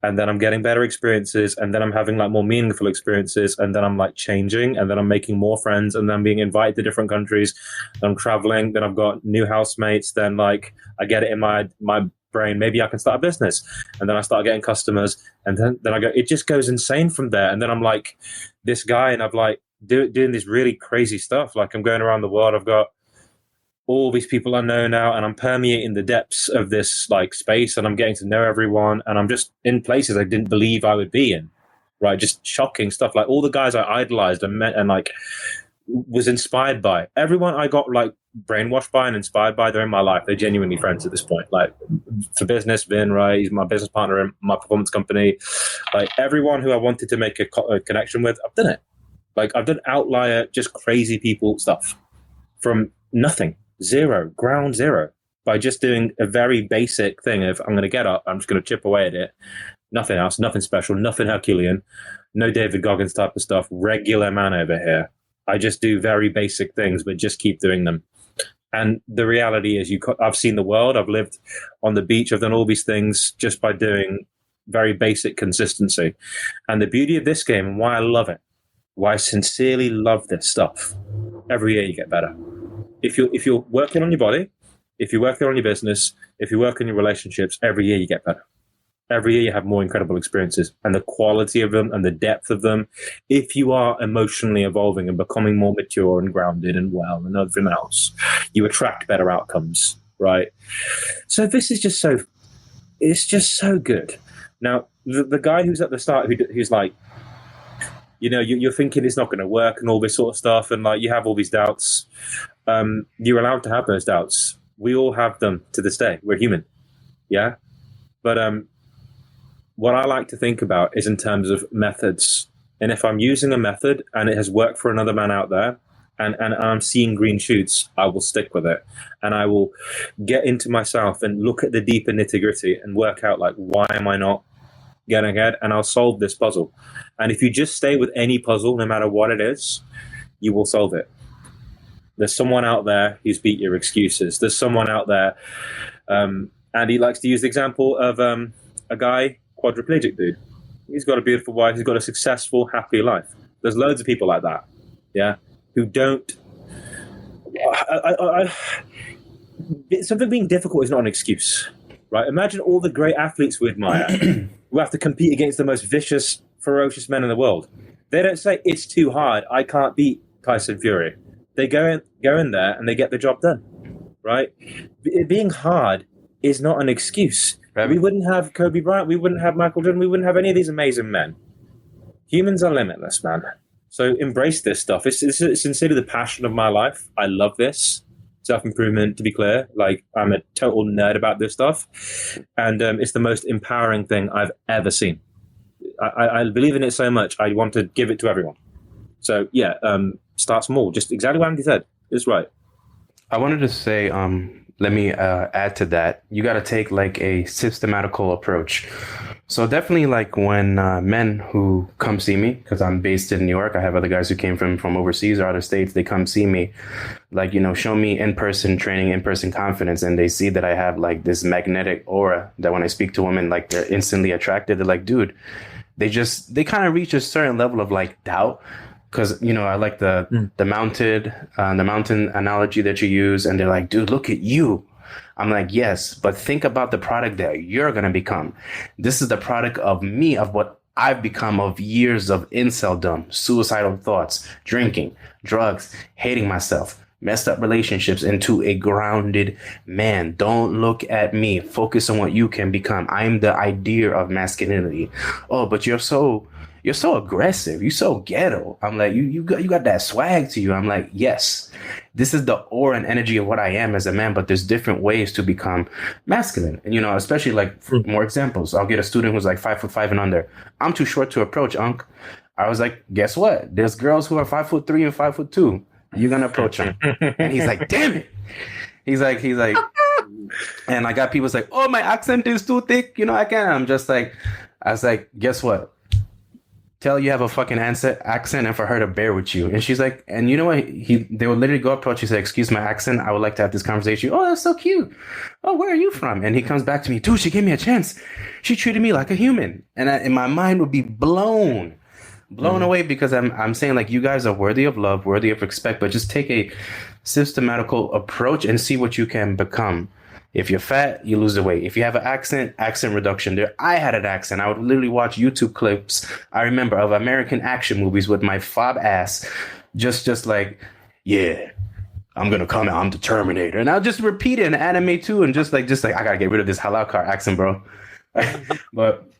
And then I'm getting better experiences, and then I'm having like more meaningful experiences, and then I'm like changing, and then I'm making more friends, and then I'm being invited to different countries, then I'm traveling, then I've got new housemates, then like I get it in my brain, maybe I can start a business, and then I start getting customers, and then I go, it just goes insane from there. And then I'm like this guy, and I've like doing this really crazy stuff. Like I'm going around the world. I've got all these people I know now, and I'm permeating the depths of this like space, and I'm getting to know everyone, and I'm just in places I didn't believe I would be in, right? Just shocking stuff. Like all the guys I idolized and met and like was inspired by, everyone I got like brainwashed by and inspired by, they're in my life. They're genuinely friends at this point. Like for business, Vin, right? He's my business partner in my performance company. Like everyone who I wanted to make a connection with, I've done it. Like I've done outlier, just crazy people stuff from nothing. Ground zero, by just doing a very basic thing of I'm going to get up, I'm just going to chip away at it. Nothing else, nothing special, nothing Herculean, no David Goggins type of stuff. Regular man over here. I just do very basic things, but just keep doing them. And the reality is, I've seen the world. I've lived on the beach. I've done all these things just by doing very basic consistency. And the beauty of this game, and why I love it, why I sincerely love this stuff, every year you get better. If you're working on your body, if you're working on your business, if you're working on your relationships, every year you get better. Every year you have more incredible experiences, and the quality of them and the depth of them. If you are emotionally evolving and becoming more mature and grounded and well and everything else, you attract better outcomes, right? So this is just it's just so good. Now, the guy who's at the start, who's like, you know, you're thinking it's not going to work and all this sort of stuff, and like you have all these doubts. You're allowed to have those doubts. We all have them to this day. We're human, yeah. But what I like to think about is in terms of methods. And if I'm using a method and it has worked for another man out there, and I'm seeing green shoots, I will stick with it, and I will get into myself and look at the deeper nitty gritty and work out like, why am I not getting ahead? And I'll solve this puzzle. And if you just stay with any puzzle, no matter what it is, you will solve it. There's someone out there who's beat your excuses. There's someone out there, and he likes to use the example of a guy, quadriplegic dude. He's got a beautiful wife. He's got a successful, happy life. There's loads of people like that, yeah, who don't. Something being difficult is not an excuse, right? Imagine all the great athletes we admire who have to compete against the most vicious, ferocious men in the world. They don't say, it's too hard, I can't beat Tyson Fury. They go in there and they get the job done, right? Being hard is not an excuse. Ravi? We wouldn't have Kobe Bryant, we wouldn't have Michael Jordan, we wouldn't have any of these amazing men. Humans are limitless, man. So embrace this stuff. It's sincerely the passion of my life. I love this. Self-improvement, to be clear. Like, I'm a total nerd about this stuff. And it's the most empowering thing I've ever seen. I believe in it so much, I want to give it to everyone. So, yeah, start small. Just exactly what Andy said. It's right. I wanted to say, let me add to that. You got to take like a systematical approach. So definitely like when men who come see me, because I'm based in New York, I have other guys who came from overseas or other states, they come see me, like, show me in-person training, in-person confidence. And they see that I have like this magnetic aura that when I speak to women, like they're instantly attracted. They're like, dude, they kind of reach a certain level of like doubt. Because, I like the mountain analogy that you use. And they're like, dude, look at you. I'm like, yes, but think about the product that you're going to become. This is the product of me, of what I've become, of years of inceldom, suicidal thoughts, drinking, drugs, hating myself, messed up relationships, into a grounded man. Don't look at me. Focus on what you can become. I'm the idea of masculinity. Oh, but you're so aggressive. You're so ghetto. I'm like, you got that swag to you. I'm like, yes, this is the aura and energy of what I am as a man, but there's different ways to become masculine. And, especially like for more examples, I'll get a student who's like 5'5" and under. I'm too short to approach, Unc. I was like, guess what? There's girls who are 5'3" and 5'2". You're going to approach them. And he's like, damn it. He's like, and I got people like, oh, my accent is too thick. I can't. I was like, guess what? Tell you have a fucking accent and for her to bear with you. And she's like, and you know what? They would literally go up to her. She said, excuse my accent. I would like to have this conversation. Oh, that's so cute. Oh, where are you from? And he comes back to me, dude, she gave me a chance. She treated me like a human. And in my mind would be blown away, because I'm saying like, you guys are worthy of love, worthy of respect, but just take a systematical approach and see what you can become. If you're fat, you lose the weight. If you have an accent reduction. I had an accent. I would literally watch YouTube clips, I remember, of American action movies with my fob ass. Just like, yeah, I'm going to come out. I'm the Terminator. And I'll just repeat it in anime too. And just like, I got to get rid of this halal car accent, bro. But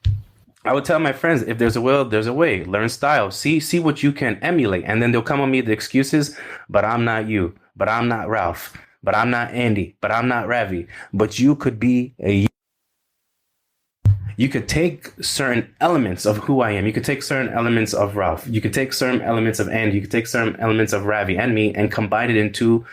I would tell my friends, if there's a will, there's a way. Learn style. See what you can emulate. And then they'll come on me the excuses, but I'm not you. But I'm not Ralph. But I'm not Andy, but I'm not Ravi. But you could be you could take certain elements of who I am. You could take certain elements of Ralph. You could take certain elements of Andy. You could take certain elements of Ravi and me and combine it into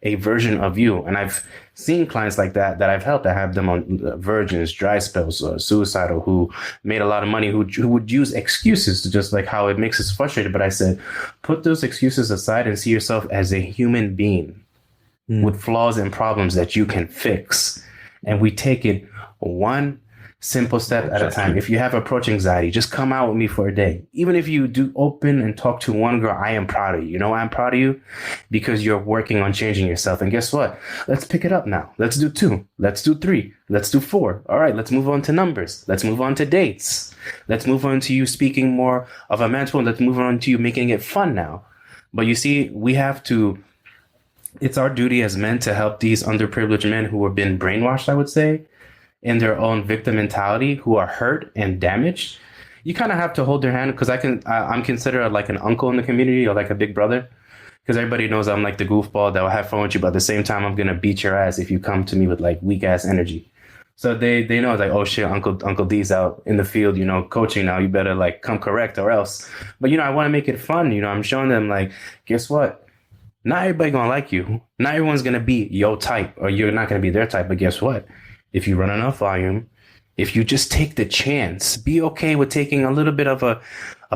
a version of you. And I've seen clients like that I've helped. I have them on virgins, dry spells, suicidal, who made a lot of money, who would use excuses to just like how it makes us frustrated. But I said, put those excuses aside and see yourself as a human being with flaws and problems that you can fix. And we take it one simple step at a time. If you have approach anxiety, just come out with me for a day. Even if you do open and talk to one girl, I am proud of you. You know why I'm proud of you? Because you're working on changing yourself. And guess what? Let's pick it up now. Let's do 2. Let's do 3. Let's do 4. All right, let's move on to numbers. Let's move on to dates. Let's move on to you speaking more of a man's phone. Let's move on to you making it fun now. But you see, it's our duty as men to help these underprivileged men who have been brainwashed, I would say, in their own victim mentality, who are hurt and damaged. You kind of have to hold their hand, because I'm considered like an uncle in the community, or like a big brother, because everybody knows I'm like the goofball that will have fun with you, but at the same time, I'm going to beat your ass if you come to me with like weak ass energy. So they know, like, oh shit, Uncle D's out in the field, coaching now. You better like come correct or else. But, I want to make it fun. I'm showing them like, guess what? Not everybody gonna like you. Not everyone's gonna be your type, or you're not gonna be their type. But guess what? If you run enough volume, if you just take the chance, be okay with taking a little bit of a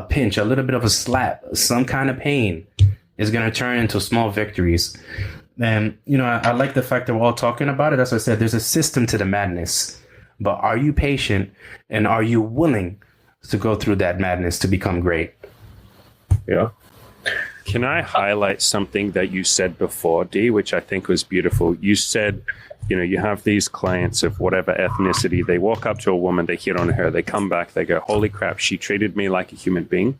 pinch, a little bit of a slap, some kind of pain is gonna turn into small victories. And I like the fact that we're all talking about it. As I said, there's a system to the madness. But are you patient, and are you willing to go through that madness to become great? Yeah. Can I highlight something that you said before, D, which I think was beautiful? You said, you have these clients of whatever ethnicity. They walk up to a woman, they hit on her, they come back, they go, holy crap, she treated me like a human being.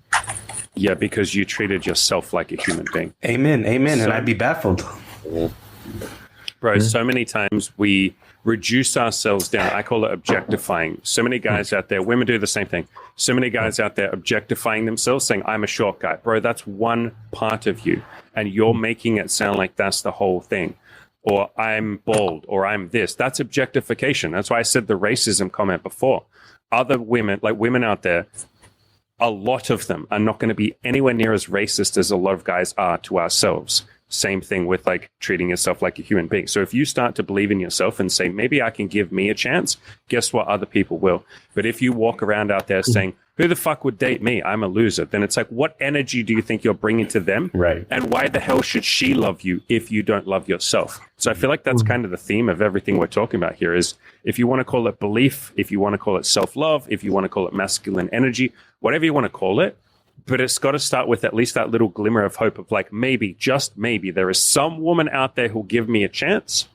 Yeah, because you treated yourself like a human being. Amen. And I'd be baffled. Bro, so many times we reduce ourselves down. I call it objectifying. So many guys out there, women do the same thing. So many guys out there objectifying themselves, saying, I'm a short guy. Bro, that's one part of you. And you're making it sound like that's the whole thing. Or I'm bald, or I'm this. That's objectification. That's why I said the racism comment before. Other women, like women out there, a lot of them are not going to be anywhere near as racist as a lot of guys are to ourselves. Same thing with like treating yourself like a human being. So if you start to believe in yourself and say, maybe I can give me a chance, guess what? Other people will. But if you walk around out there saying, who the fuck would date me? I'm a loser. Then it's like, what energy do you think you're bringing to them? Right. And why the hell should she love you if you don't love yourself? So I feel like that's kind of the theme of everything we're talking about here is if you want to call it belief, if you want to call it self-love, if you want to call it masculine energy, whatever you want to call it, but it's got to start with at least that little glimmer of hope of like, maybe, just maybe, there is some woman out there who'll give me a chance.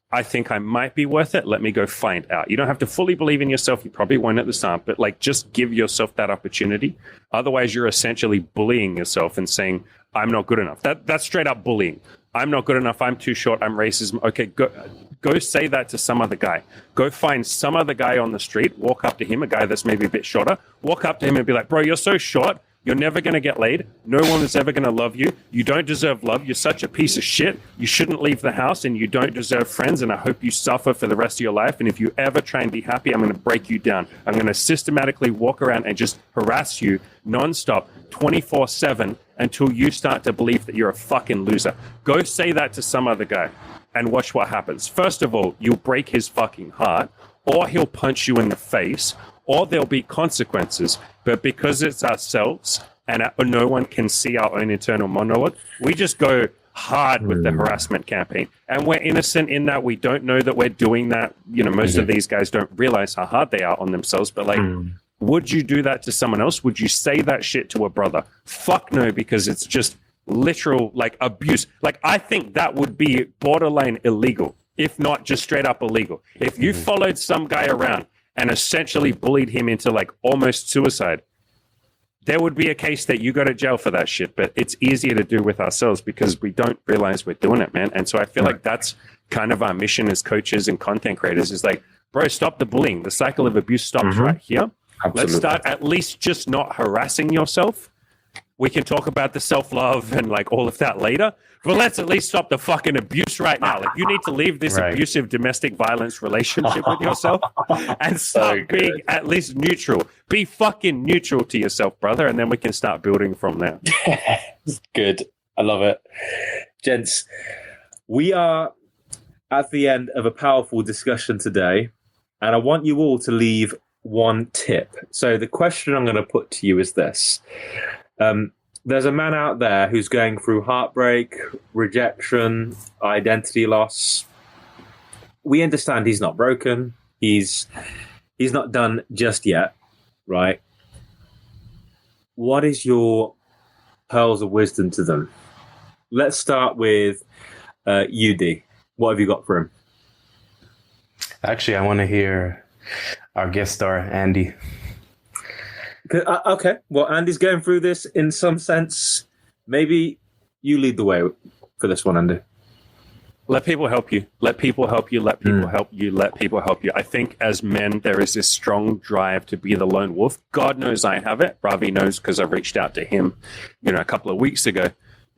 I think I might be worth it. Let me go find out. You don't have to fully believe in yourself. You probably won't at the start, but like just give yourself that opportunity. Otherwise, you're essentially bullying yourself and saying, I'm not good enough. That's straight up bullying. I'm not good enough. I'm too short. I'm racist. Okay, go say that to some other guy. Go find some other guy on the street, walk up to him, a guy that's maybe a bit shorter, walk up to him and be like, bro, you're so short. You're never going to get laid. No one is ever going to love you. You don't deserve love. You're such a piece of shit. You shouldn't leave the house and you don't deserve friends. And I hope you suffer for the rest of your life. And if you ever try and be happy, I'm going to break you down. I'm going to systematically walk around and just harass you nonstop, 24/7 until you start to believe that you're a fucking loser. Go say that to some other guy and watch what happens. First of all, you'll break his fucking heart, or he'll punch you in the face, or there'll be consequences. But because it's ourselves and no one can see our own internal monologue, we just go hard with the harassment campaign. And we're innocent in that we don't know that we're doing that. Most of these guys don't realize how hard they are on themselves. But like, would you do that to someone else? Would you say that shit to a brother? Fuck no, because it's just literal like abuse. Like, I think that would be borderline illegal, if not just straight up illegal. If you followed some guy around and essentially bullied him into like almost suicide, there would be a case that you go to jail for that shit. But it's easier to do with ourselves because we don't realize we're doing it, man. And so I feel like that's kind of our mission as coaches and content creators is like, bro, stop the bullying. The cycle of abuse stops right here. Absolutely. Let's start at least just not harassing yourself. We can talk about the self-love and like all of that later, but let's at least stop the fucking abuse right now. Like, you need to leave this abusive domestic violence relationship with yourself and start being at least neutral. Be fucking neutral to yourself, brother, and then we can start building from there. Good. I love it. Gents, we are at the end of a powerful discussion today, and I want you all to leave one tip. So the question I'm going to put to you is this. There's a man out there who's going through heartbreak, rejection, identity loss. We understand he's not broken. He's not done just yet, right? What is your pearls of wisdom to them? Let's start with UD. What have you got for him? Actually, I want to hear our guest star, Andy. Okay, well, Andy's going through this in some sense. Maybe you lead the way for this one, Andy. Let people help you. Let people help you. Let people help you. Let people help you. I think as men, there is this strong drive to be the lone wolf. God knows I have it. Ravi knows because I reached out to him, a couple of weeks ago.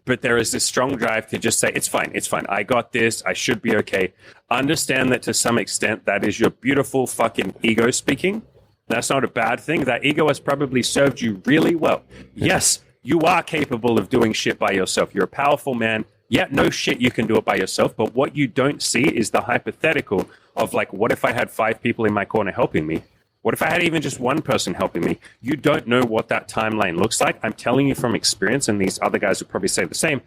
But there is this strong drive to just say, it's fine. It's fine. I got this. I should be okay. Understand that to some extent, that is your beautiful fucking ego speaking. That's not a bad thing. That ego has probably served you really well. Yes, you are capable of doing shit by yourself. You're a powerful man. Yeah, no shit, you can do it by yourself. But what you don't see is the hypothetical of like, what if I had 5 people in my corner helping me? What if I had even just one person helping me? You don't know what that timeline looks like. I'm telling you from experience, and these other guys would probably say the same.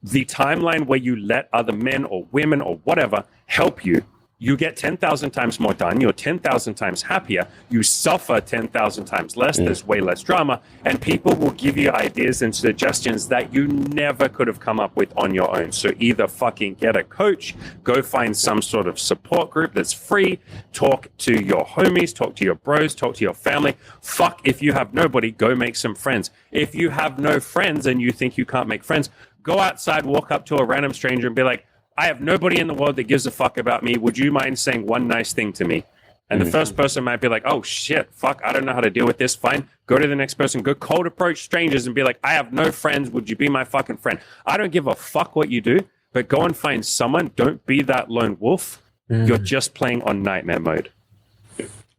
The timeline where you let other men or women or whatever help you, you get 10,000 times more done. You're 10,000 times happier. You suffer 10,000 times less. There's way less drama. And people will give you ideas and suggestions that you never could have come up with on your own. So either fucking get a coach, go find some sort of support group that's free, talk to your homies, talk to your bros, talk to your family. Fuck, if you have nobody, go make some friends. If you have no friends and you think you can't make friends, go outside, walk up to a random stranger and be like, I have nobody in the world that gives a fuck about me. Would you mind saying one nice thing to me? And the first person might be like, oh shit, fuck, I don't know how to deal with this. Fine. Go to the next person. Go cold approach strangers and be like, I have no friends. Would you be my fucking friend? I don't give a fuck what you do, but go and find someone. Don't be that lone wolf. You're just playing on nightmare mode.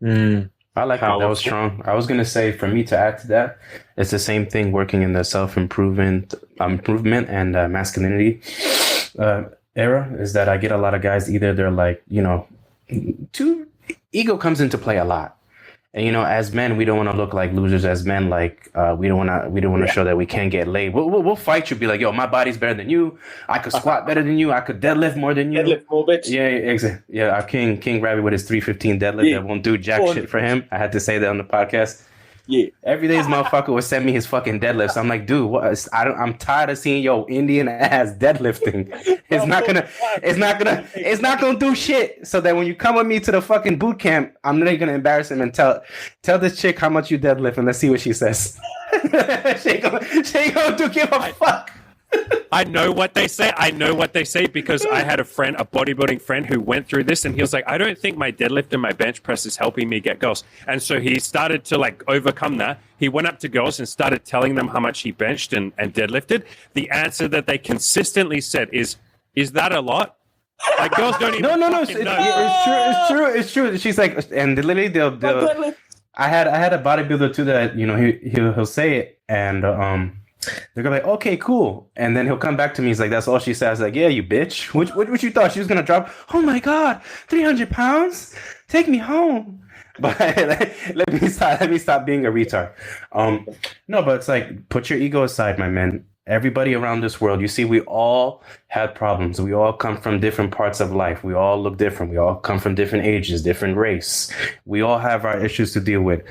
I like that. That was strong. I was going to say, for me to add to that, it's the same thing working in the self-improvement and masculinity era, is that I get a lot of guys, either they're like, ego comes into play a lot. And, as men, we don't want to look like losers. As men, like, we don't want to show that we can't get laid. We'll fight you. Be like, yo, my body's better than you. I could squat better than you. I could deadlift more than you. Deadlift more, bitch. Yeah, exactly. Yeah, our King Ravi with his 315 deadlift that won't do jack shit for him. I had to say that on the podcast. Yeah. Every day, this motherfucker would send me his fucking deadlifts. I'm like, dude, what? I'm tired of seeing your Indian ass deadlifting. It's not gonna do shit. So that when you come with me to the fucking boot camp, I'm not gonna embarrass him and tell this chick how much you deadlift, and let's see what she says. she ain't gonna give a fuck. I know what they say because I had a bodybuilding friend who went through this, and he was like, I don't think my deadlift and my bench press is helping me get girls. And so he started to like overcome that. He went up to girls and started telling them how much he benched and deadlifted. The answer that they consistently said is that a lot? Like, girls don't even No. It's true. She's like, and literally they'll I had a bodybuilder too that, he'll say it, and they're gonna be like, okay, cool. And then he'll come back to me. He's like, that's all she says. Like, yeah, you bitch. What you thought she was gonna drop? Oh my God, 300 pounds? Take me home. But let me stop being a retard. No, but it's like, put your ego aside, my man. Everybody around this world, you see, we all had problems. We all come from different parts of life. We all look different. We all come from different ages, different race. We all have our issues to deal with.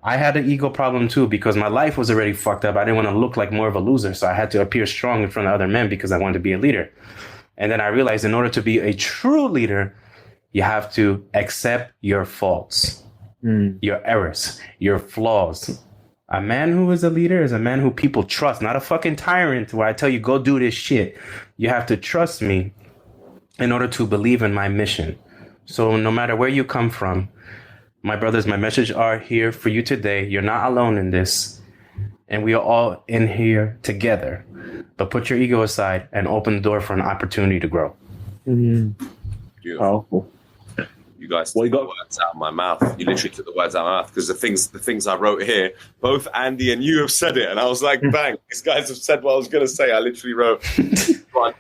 I had an ego problem too, because my life was already fucked up. I didn't want to look like more of a loser, so I had to appear strong in front of other men because I wanted to be a leader. And then I realized, in order to be a true leader, you have to accept your faults, your errors, your flaws. A man who is a leader is a man who people trust, not a fucking tyrant where I tell you, go do this shit. You have to trust me in order to believe in my mission. So no matter where you come from, my brothers, my message are here for you today. You're not alone in this. And we are all in here together. But put your ego aside and open the door for an opportunity to grow. Beautiful. Powerful. You guys took the words out of my mouth. You literally took the words out of my mouth, because the things I wrote here, both Andy and you have said it. And I was like, bang, these guys have said what I was going to say. I literally wrote,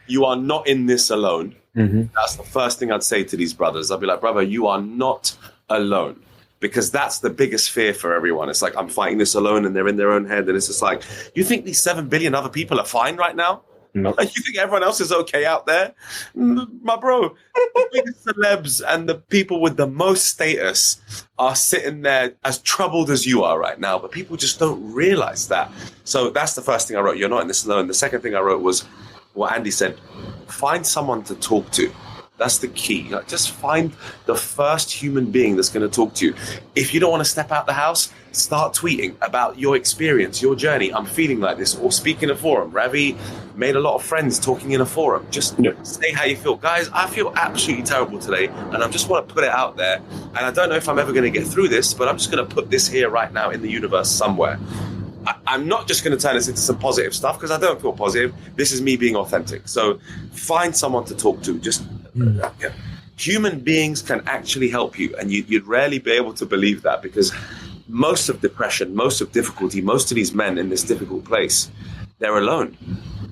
you are not in this alone. That's the first thing I'd say to these brothers. I'd be like, brother, you are not alone. Because that's the biggest fear for everyone. It's like, I'm fighting this alone, and they're in their own head. And it's just like, you think these 7 billion other people are fine right now? No. Like, you think everyone else is okay out there? My bro, the biggest celebs and the people with the most status are sitting there as troubled as you are right now. But people just don't realize that. So that's the first thing I wrote. You're not in this alone. The second thing I wrote was what Andy said. Find someone to talk to. That's the key. Like, just find the first human being that's going to talk to you. If you don't want to step out the house, start tweeting about your experience, your journey. I'm feeling like this, or speak in a forum. Ravi made a lot of friends talking in a forum. Just say how you feel. Guys, I feel absolutely terrible today, and I just want to put it out there. And I don't know if I'm ever going to get through this, but I'm just going to put this here right now in the universe somewhere. I'm not just going to turn this into some positive stuff, because I don't feel positive. This is me being authentic. So find someone to talk to. Just human beings can actually help you, and you'd rarely be able to believe that, because most of depression, most of difficulty, most of these men in this difficult place, they're alone.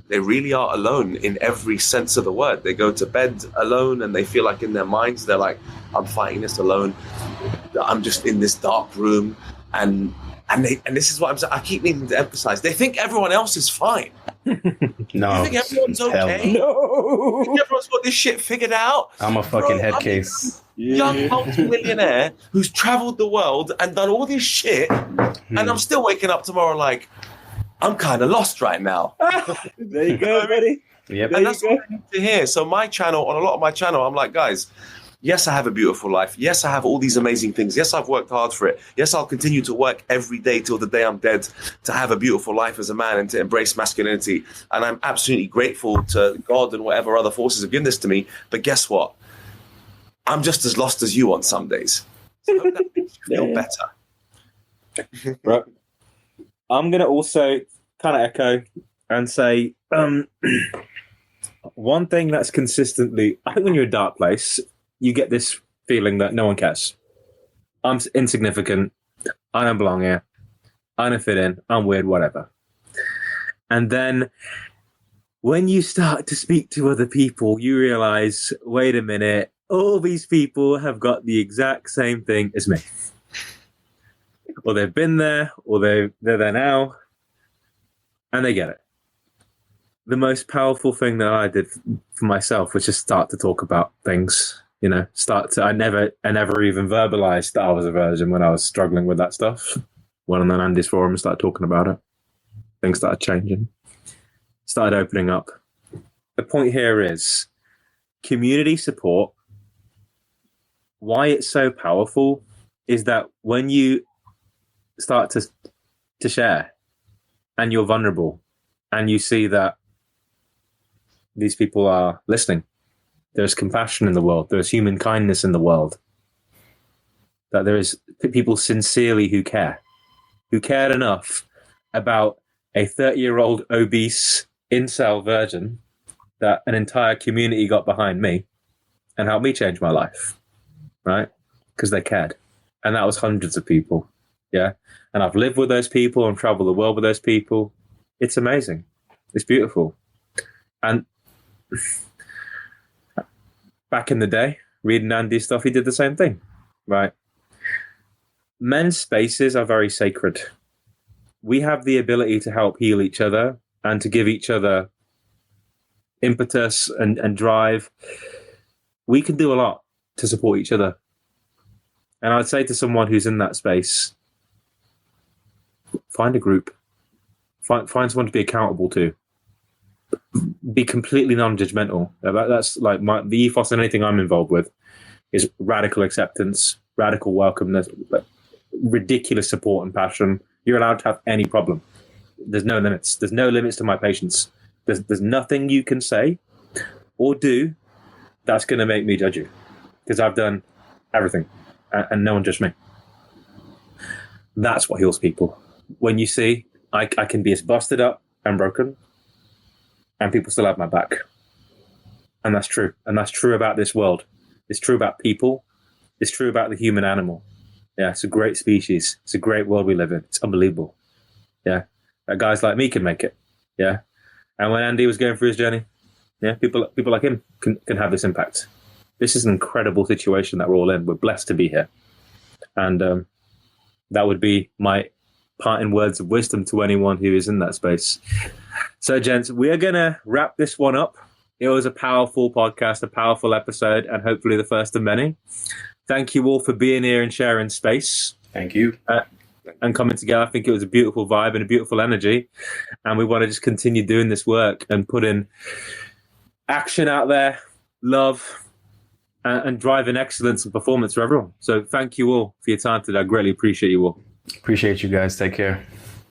They really are alone in every sense of the word. They go to bed alone and they feel like in their minds, they're like, I'm fighting this alone. I'm just in this dark room. And this is what I'm saying. I keep needing to emphasize. They think everyone else is fine. No. You think everyone's okay? No. You think everyone's got this shit figured out? I'm a fucking head I'm case. a young multi-millionaire who's traveled the world and done all this shit. And I'm still waking up tomorrow like, I'm kind of lost right now. There you go, buddy. Yep. And that's what I need to hear. So my channel, on a lot of my channel, I'm like, guys, yes, I have a beautiful life. Yes, I have all these amazing things. Yes, I've worked hard for it. Yes, I'll continue to work every day till the day I'm dead to have a beautiful life as a man and to embrace masculinity. And I'm absolutely grateful to God and whatever other forces have given this to me. But guess what? I'm just as lost as you on some days. So I hope that makes you feel better. Right. I'm going to also kind of echo and say one thing that's consistently, I think when you're in a dark place, you get this feeling that no one cares. I'm insignificant. I don't belong here. I don't fit in. I'm weird, whatever. And then when you start to speak to other people, you realize, wait a minute, all these people have got the exact same thing as me. Or they've been there, or they're there now, and they get it. The most powerful thing that I did for myself was just start to talk about things. You know, I never even verbalized that I was a virgin when I was struggling with that stuff. Went on Andy's forum and started talking about it. Things started changing. Started opening up. The point here is community support. Why it's so powerful is that when you start to share and you're vulnerable and you see that these people are listening, there's compassion in the world, there's human kindness in the world, that there is people sincerely who cared enough about a 30-year-old obese incel virgin that an entire community got behind me and helped me change my life, right? Because they cared. And that was hundreds of people. Yeah. And I've lived with those people and traveled the world with those people. It's amazing. It's beautiful. And back in the day, reading Andy's stuff, he did the same thing, right? Men's spaces are very sacred. We have the ability to help heal each other and to give each other impetus and drive. We can do a lot to support each other. And I'd say to someone who's in that space, find a group, find someone to be accountable to, be completely non-judgmental. That's like the ethos in anything I'm involved with is radical acceptance, radical welcomeness, ridiculous support and passion. You're allowed to have any problem. There's no limits. There's no limits to my patience. There's nothing you can say or do that's going to make me judge you, because I've done everything and no one judged me. That's what heals people. When you see I can be as busted up and broken and people still have my back. And that's true. And that's true about this world. It's true about people. It's true about the human animal. Yeah, it's a great species. It's a great world we live in. It's unbelievable. Yeah, that guys like me can make it. Yeah, and when Andy was going through his journey, yeah, people like him can have this impact. This is an incredible situation that we're all in. We're blessed to be here, and that would be my parting words of wisdom to anyone who is in that space. So, gents, we are going to wrap this one up. It was a powerful podcast, a powerful episode, and hopefully the first of many. Thank you all for being here and sharing space. Thank you. And coming together. I think it was a beautiful vibe and a beautiful energy. And we want to just continue doing this work and put in action out there, love, and driving excellence and performance for everyone. So thank you all for your time today. I greatly appreciate you all. Appreciate you guys. Take care.